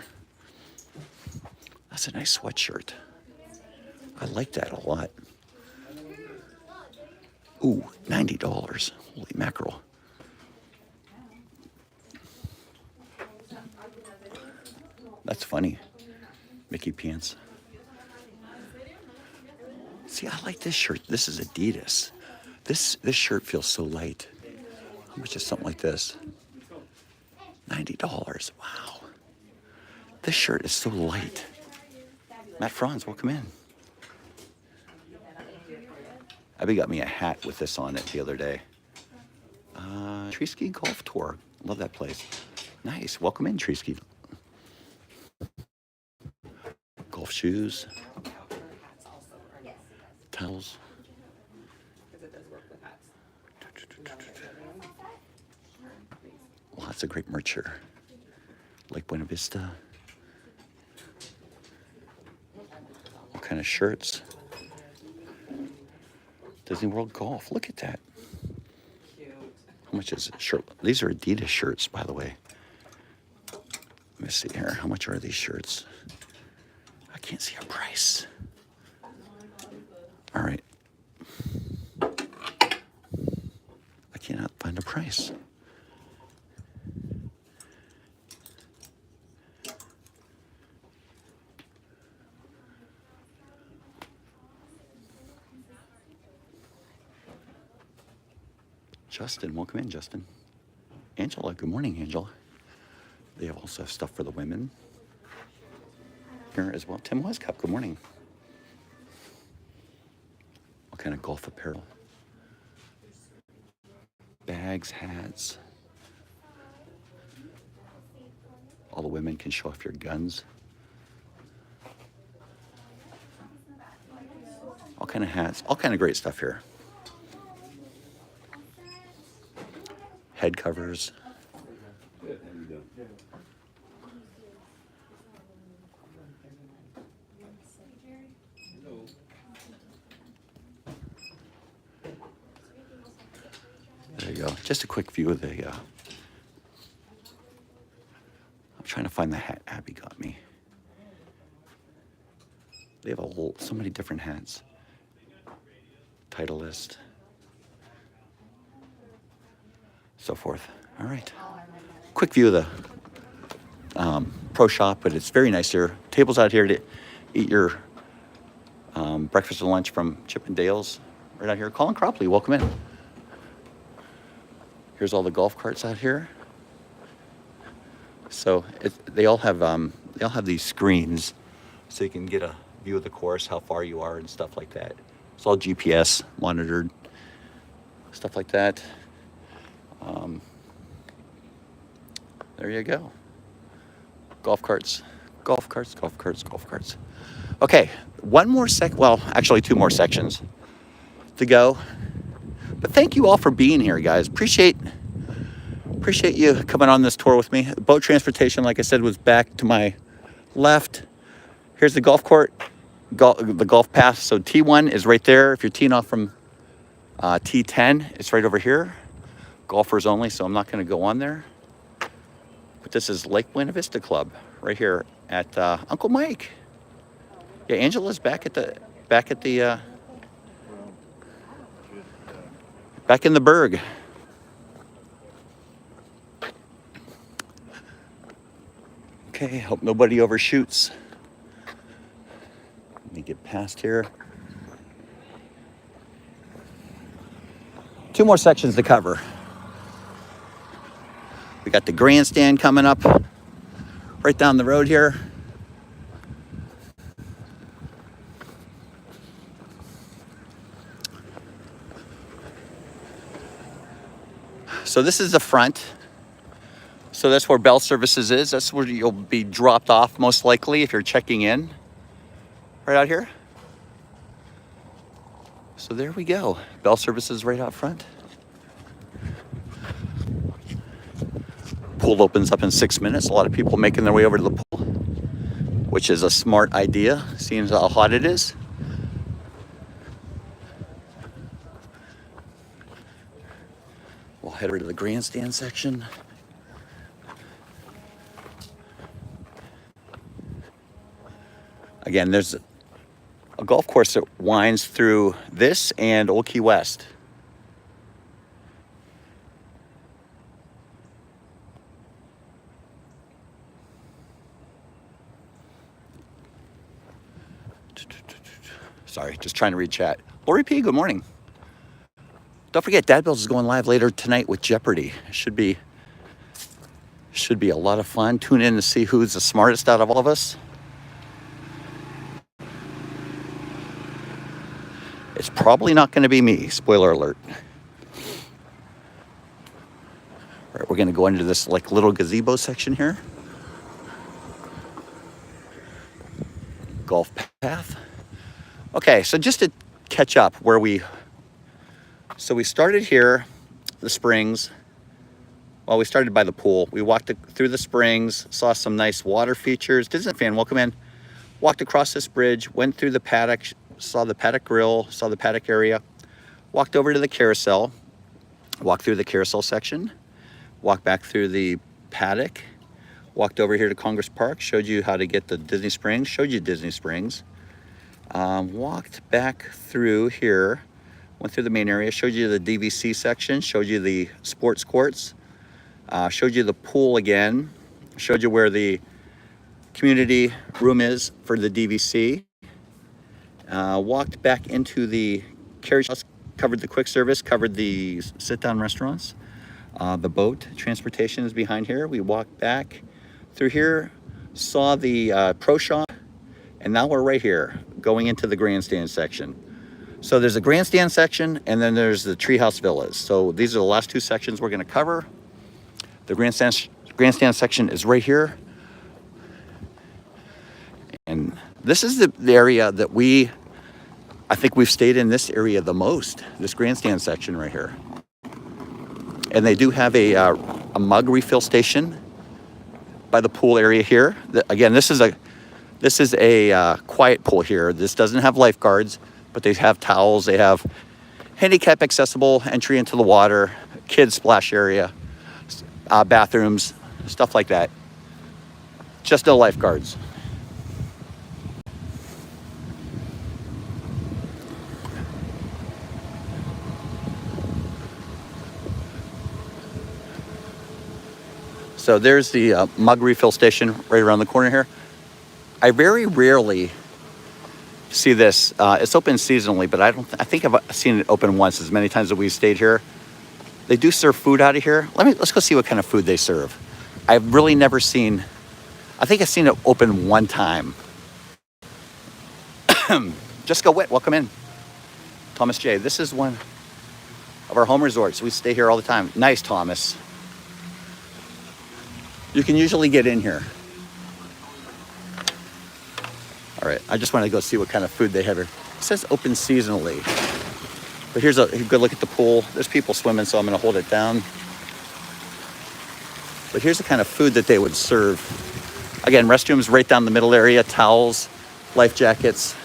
That's a nice sweatshirt. I like that a lot. Ooh, $90. Holy mackerel. That's funny. Mickey pants. See, I like this shirt. This is Adidas. This shirt feels so light. How much is something like this? $90. Wow. This shirt is so light. Matt Franz, welcome in. Abby got me a hat with this on it the other day. Treeski Golf Tour. Love that place. Nice. Welcome in, Treeski. Golf shoes. Towels. Lots of great merch here. Lake Buena Vista. All kind of shirts. Disney World Golf. Look at that. How much is it? Shirt. These are Adidas shirts, by the way. Let me see here. How much are these shirts? I can't see a price. All right. I cannot find a price. Justin, welcome in, Justin. Angela, good morning, Angela. They have also stuff for the women here as well. Tim Westcup, good morning. What kind of golf apparel? Bags, hats. All the women can show off your guns. All kind of hats, all kind of great stuff here. Head covers. There you go. Just a quick view of the, I'm trying to find the hat Abby got me. They have so many different hats. Titleist. So forth. All right. Quick view of the pro shop, but it's very nice here. Tables out here to eat your breakfast and lunch from Chip and Dale's. Right out here. Colin Cropley, welcome in. Here's all the golf carts out here. So they all have these screens, so you can get a view of the course, how far you are, and stuff like that. It's all GPS monitored, stuff like that. There you go. Golf carts, golf carts, golf carts, golf carts. Okay, one more well, actually two more sections to go. But thank you all for being here, guys. Appreciate you coming on this tour with me. Boat transportation, like I said, was back to my left. Here's the golf court, the golf path. So T1 is right there. If you're teeing off from T10, it's right over here. Golfers only, so I'm not going to go on there. But this is Lake Buena Vista Club right here at Uncle Mike. Yeah, Angela's back in the Berg. Okay, hope nobody overshoots. Let me get past here. Two more sections to cover. We got the Grandstand coming up right down the road here. So this is the front. So that's where Bell Services is. That's where you'll be dropped off most likely if you're checking in. Right out here. So there we go. Bell Services right out front. Pool opens up in 6 minutes. A lot of people making their way over to the pool, which is a smart idea, seeing how hot it is. We'll head over to the Grandstand section. Again, there's a golf course that winds through this and Old Key West. Sorry, just trying to read chat. Lori P, good morning. Don't forget, Dad Bills is going live later tonight with Jeopardy. It should be a lot of fun. Tune in to see who's the smartest out of all of us. It's probably not going to be me. Spoiler alert. All right, we're going to go into this like little gazebo section here. Golf path. Okay, so just to catch up where we started here, the Springs, Well, we started by the pool. We walked through the springs, saw some nice water features. Disney fan, welcome in. Walked across this bridge, went through the Paddock, saw the Paddock Grill, saw the Paddock area. Walked over to the Carousel, walked through the Carousel section, walked back through the Paddock, walked over here to Congress Park, showed you how to get to Disney Springs, showed you Disney Springs. Walked back through here, went through the main area, showed you the DVC section, showed you the sports courts, showed you the pool again, showed you where the community room is for the DVC. Walked back into the Carriage House, covered the quick service, covered the sit-down restaurants. The boat transportation is behind here. We walked back through here, saw the pro shop, and now we're right here, going into the Grandstand section. So there's a Grandstand section, and then there's the Treehouse Villas. So these are the last two sections we're gonna cover. The Grandstand section is right here. And this is the area that I think we've stayed in this area the most, this Grandstand section right here. And they do have a mug refill station by the pool area here. Again, this is a quiet pool here. This doesn't have lifeguards, but they have towels. They have handicap accessible entry into the water, kids splash area, bathrooms, stuff like that. Just no lifeguards. So there's the mug refill station right around the corner here. I very rarely see this. It's open seasonally, but I think I've seen it open once as many times that we've stayed here. They do serve food out of here. Let's go see what kind of food they serve. I've really never seen, I think I've seen it open one time. Just go wet, welcome in. Thomas J. This is one of our home resorts. We stay here all the time. Nice, Thomas. You can usually get in here. All right, I just want to go see what kind of food they have here. It says open seasonally. But here's a good look at the pool. There's people swimming, so I'm going to hold it down. But here's the kind of food that they would serve. Again, restrooms right down the middle area, towels, life jackets.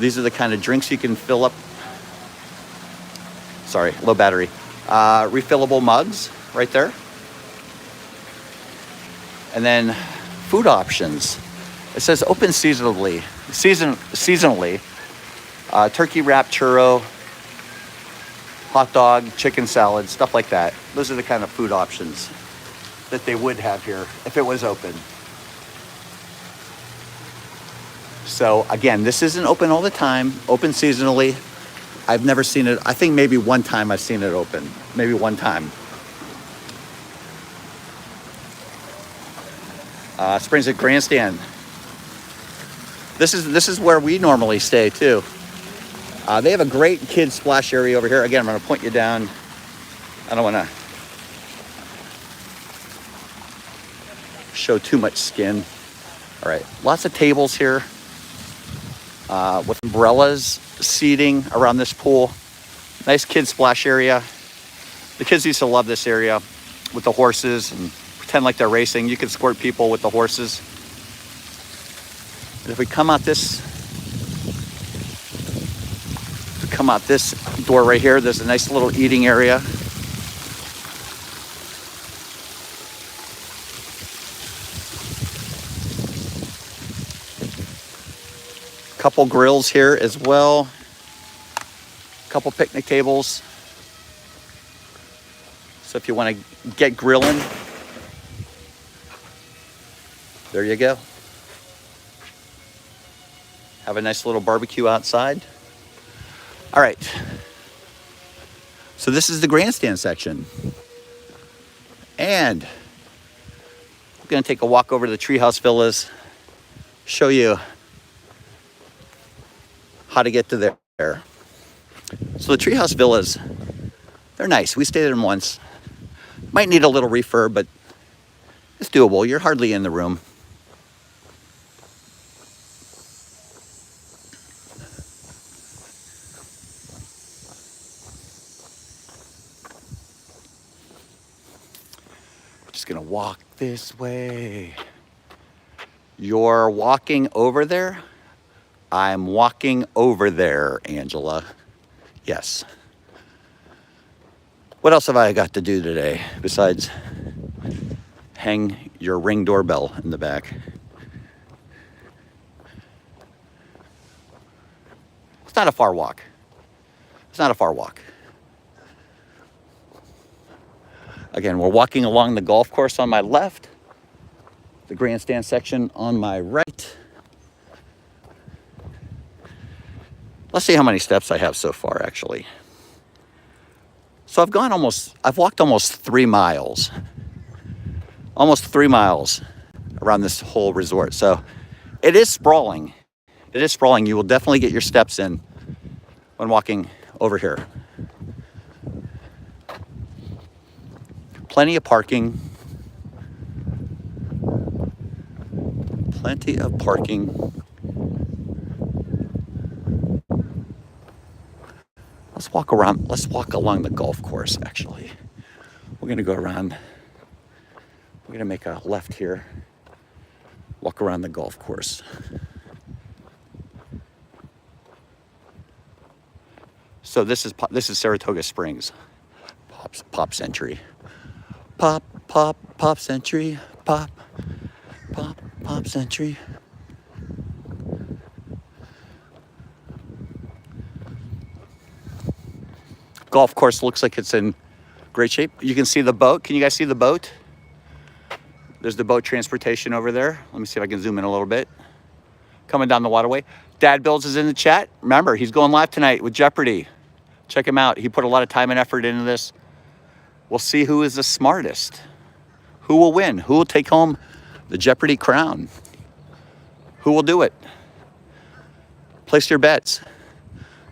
These are the kind of drinks you can fill up. Sorry, low battery. Refillable mugs right there. And then food options. It says open seasonally. Seasonally. Turkey wrap, churro, hot dog, chicken salad, stuff like that. Those are the kind of food options that they would have here if it was open. So again, this isn't open all the time, open seasonally. I've never seen it. I think maybe one time I've seen it open, maybe one time. Springs at Grandstand. This is where we normally stay too. They have a great kids splash area over here. Again, I'm going to point you down. I don't want to show too much skin. All right, lots of tables here with umbrellas, seating around this pool. Nice kids splash area. The kids used to love this area with the horses and pretend like they're racing. You can squirt people with the horses. And if we come out this door right here, there's a nice little eating area. Couple grills here as well. Couple picnic tables. So if you want to get grilling, there you go. Have a nice little barbecue outside. All right. So this is the Grandstand section. And we're going to take a walk over to the Treehouse Villas, show you how to get to there. So the Treehouse Villas, they're nice. We stayed in them once. Might need a little refurb, but it's doable. You're hardly in the room. just gonna walk this way. You're walking over there? I'm walking over there, Angela. Yes. What else have I got to do today besides hang your Ring doorbell in the back? It's not a far walk. It's not a far walk. Again, we're walking along the golf course on my left, the grandstand section on my right. Let's see how many steps I have so far, actually. So I've walked almost 3 miles. Almost 3 miles around this whole resort. So it is sprawling. It is sprawling. You will definitely get your steps in when walking over here. Plenty of parking. Plenty of parking. Let's walk around. Let's walk along the golf course, actually. We're going to go around. We're going to make a left here. Walk around the golf course. So this is Saratoga Springs. Pop Century. Pop Century. Pop Century. Golf course looks like it's in great shape. You can see the boat. Can you guys see the boat? There's the boat transportation over there. Let me see if I can zoom in a little bit. Coming down the waterway. Dad Builds is in the chat. Remember, he's going live tonight with Jeopardy. Check him out. He put a lot of time and effort into this. We'll see who is the smartest. Who will win? Who will take home the Jeopardy crown? Who will do it? Place your bets.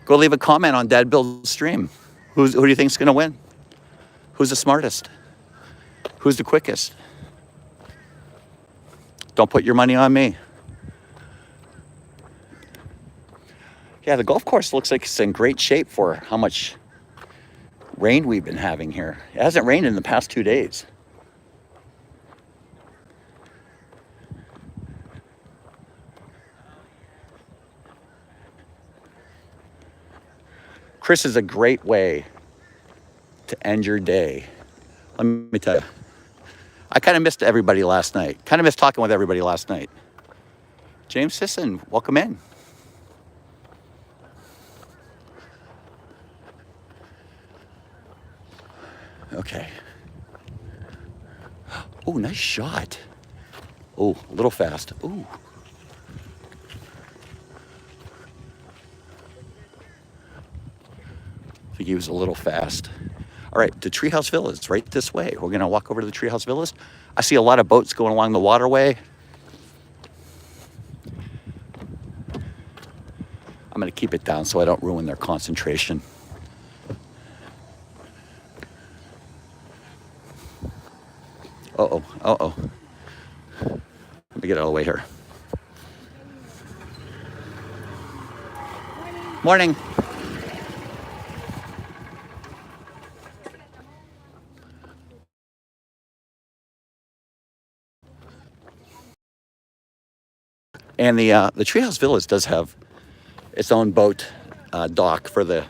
Go leave a comment on Dad Build's stream. Who do you think is going to win? Who's the smartest? Who's the quickest? Don't put your money on me. Yeah, the golf course looks like it's in great shape for how much rain we've been having here. It hasn't rained in the past 2 days. Chris is a great way to end your day. Let me tell you. I kind of missed everybody last night. Kind of missed talking with everybody last night. James Sisson, welcome in. Okay. Oh, nice shot. Oh, a little fast. Ooh. I think he was a little fast. All right, the Treehouse Villa is right this way. We're going to walk over to the Treehouse Villas. I see a lot of boats going along the waterway. I'm going to keep it down so I don't ruin their concentration. Uh-oh. Let me get out of the way here. Morning. And the Treehouse Villas does have its own boat dock for the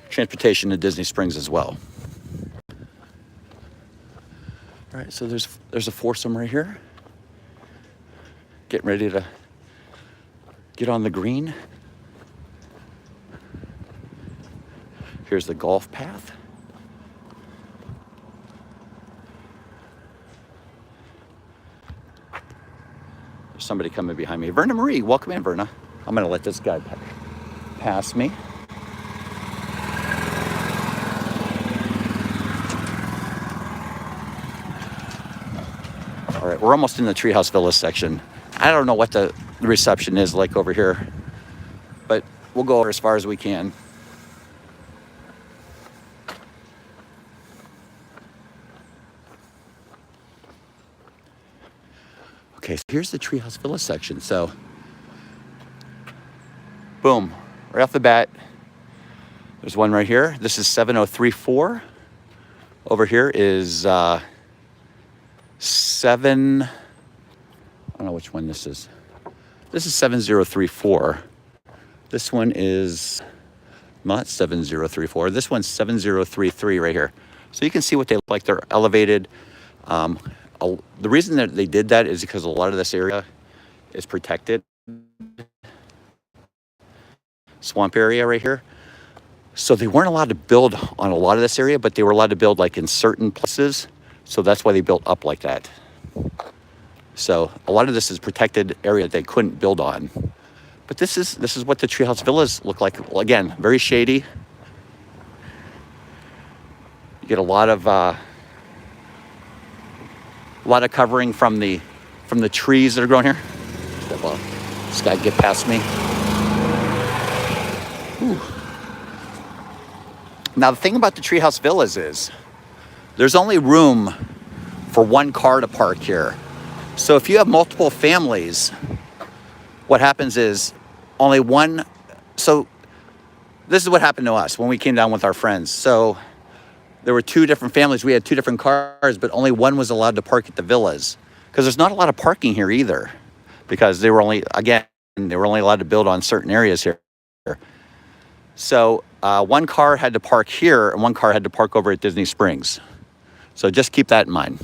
transportation to Disney Springs as well. All right, so there's a foursome right here. Getting ready to get on the green. Here's the golf path. There's somebody coming behind me. Verna Marie, welcome in, Verna. I'm gonna let this guy pass me. All right, we're almost in the Treehouse Villa section. I don't know what the reception is like over here, but we'll go over as far as we can. Okay, so here's the Treehouse Villa section. So, boom, right off the bat, there's one right here. This is 7034. Over here is 7, I don't know which one this is. This is 7034. This one is not 7034. This one's 7033 right here. So you can see what they look like. They're elevated. The reason that they did that is because a lot of this area is protected. Swamp area right here. So they weren't allowed to build on a lot of this area, but they were allowed to build like in certain places. So that's why they built up like that. So a lot of this is protected area they couldn't build on. But this is what the Treehouse villas look like. Well, again, very shady. You get a lot of covering from the trees that are growing here. Well, this guy get past me. Whew. Now the thing about the Treehouse villas is there's only room for one car to park here. So if you have multiple families, what happens is only one. So this is what happened to us when we came down with our friends. So there were 2 different families. We had 2 different cars, but only one was allowed to park at the villas because there's not a lot of parking here either, because they were only allowed to build on certain areas here. So one car had to park here and one car had to park over at Disney Springs. So just keep that in mind.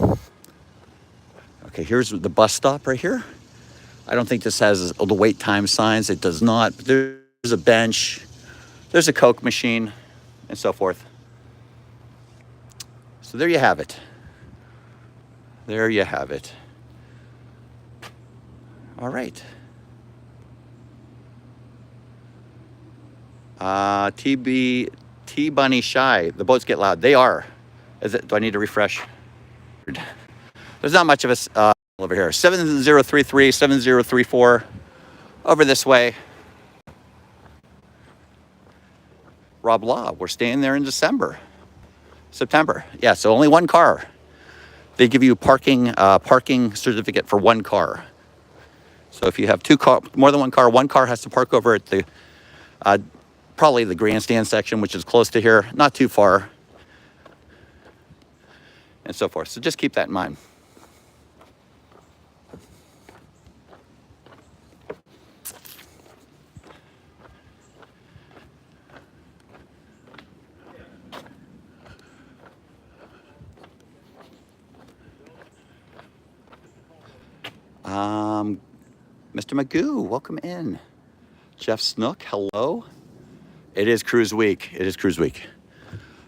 Okay, here's the bus stop right here. I don't think this has the wait time signs. It does not. But there's a bench. There's a Coke machine and so forth. So there you have it. There you have it. All right. T-Bunny Shy. The boats get loud. They are. Do I need to refresh? There's not much of us over here. 7033, 7034. Over this way. Rob Law. We're staying there in September. Yeah, so only one car. They give you parking certificate for one car. So if you have more than one car has to park over at the probably the Grandstand section, which is close to here, not too far, and so forth. So just keep that in mind. Mr. Magoo, welcome in. Jeff Snook, hello. It is cruise week.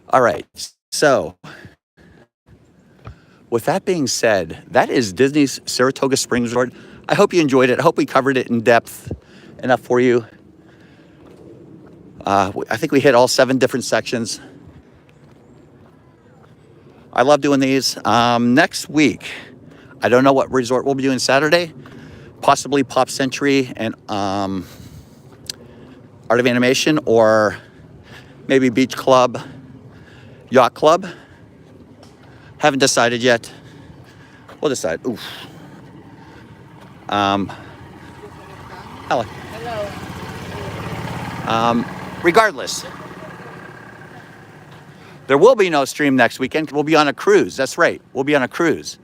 All right. So with that being said, that is Disney's Saratoga Springs Resort. I hope you enjoyed it. I hope we covered it in depth enough for you. I think we hit all 7 different sections. I love doing these. Next week, I don't know what resort we'll be doing Saturday. Possibly Pop Century and Art of Animation, or maybe Beach Club, Yacht Club. Haven't decided yet. We'll decide. Oof. Hello. Regardless, there will be no stream next weekend. We'll be on a cruise. That's right. We'll be on a cruise.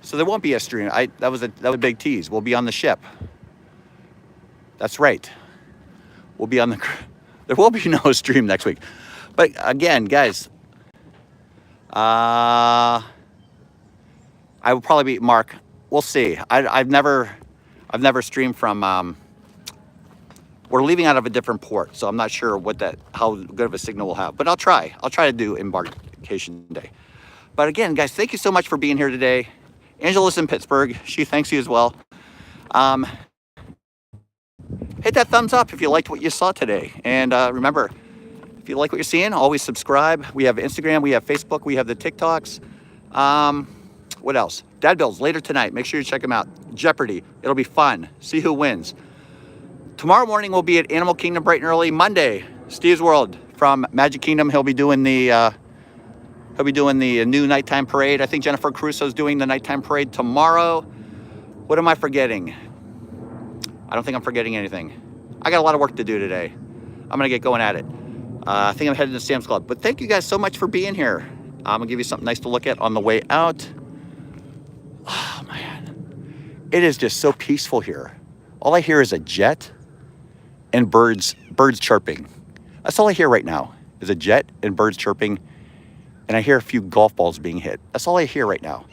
So there won't be a stream. That was a big tease. We'll be on the ship. That's right. We'll be on there will be no stream next week. But again, guys, I will probably be Mark. We'll see. I've never streamed from. We're leaving out of a different port, so I'm not sure how good of a signal we'll have. But I'll try. I'll try to do embarkation day. But again, guys, thank you so much for being here today. Angela's in Pittsburgh. She thanks you as well. Hit that thumbs up if you liked what you saw today. And remember, if you like what you're seeing, always subscribe. We have Instagram, we have Facebook, we have the TikToks. What else? Dad Bills later tonight. Make sure you check them out. Jeopardy. It'll be fun. See who wins. Tomorrow morning we'll be at Animal Kingdom bright and early. Monday, Steve's World from Magic Kingdom. He'll be doing the new nighttime parade. I think Jennifer Caruso's doing the nighttime parade tomorrow. What am I forgetting? I don't think I'm forgetting anything. I got a lot of work to do today. I'm gonna get going at it. I think I'm headed to Sam's Club. But thank you guys so much for being here. I'm gonna give you something nice to look at on the way out. It is just so peaceful here. All I hear is a jet and birds chirping. That's all I hear right now is a jet and birds chirping. And I hear a few golf balls being hit. That's all I hear right now.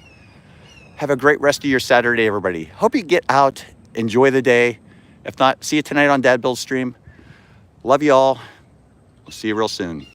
Have a great rest of your Saturday, everybody. Hope you get out, enjoy the day. If not, see you tonight on Dad Bill's stream. Love you all. We'll see you real soon.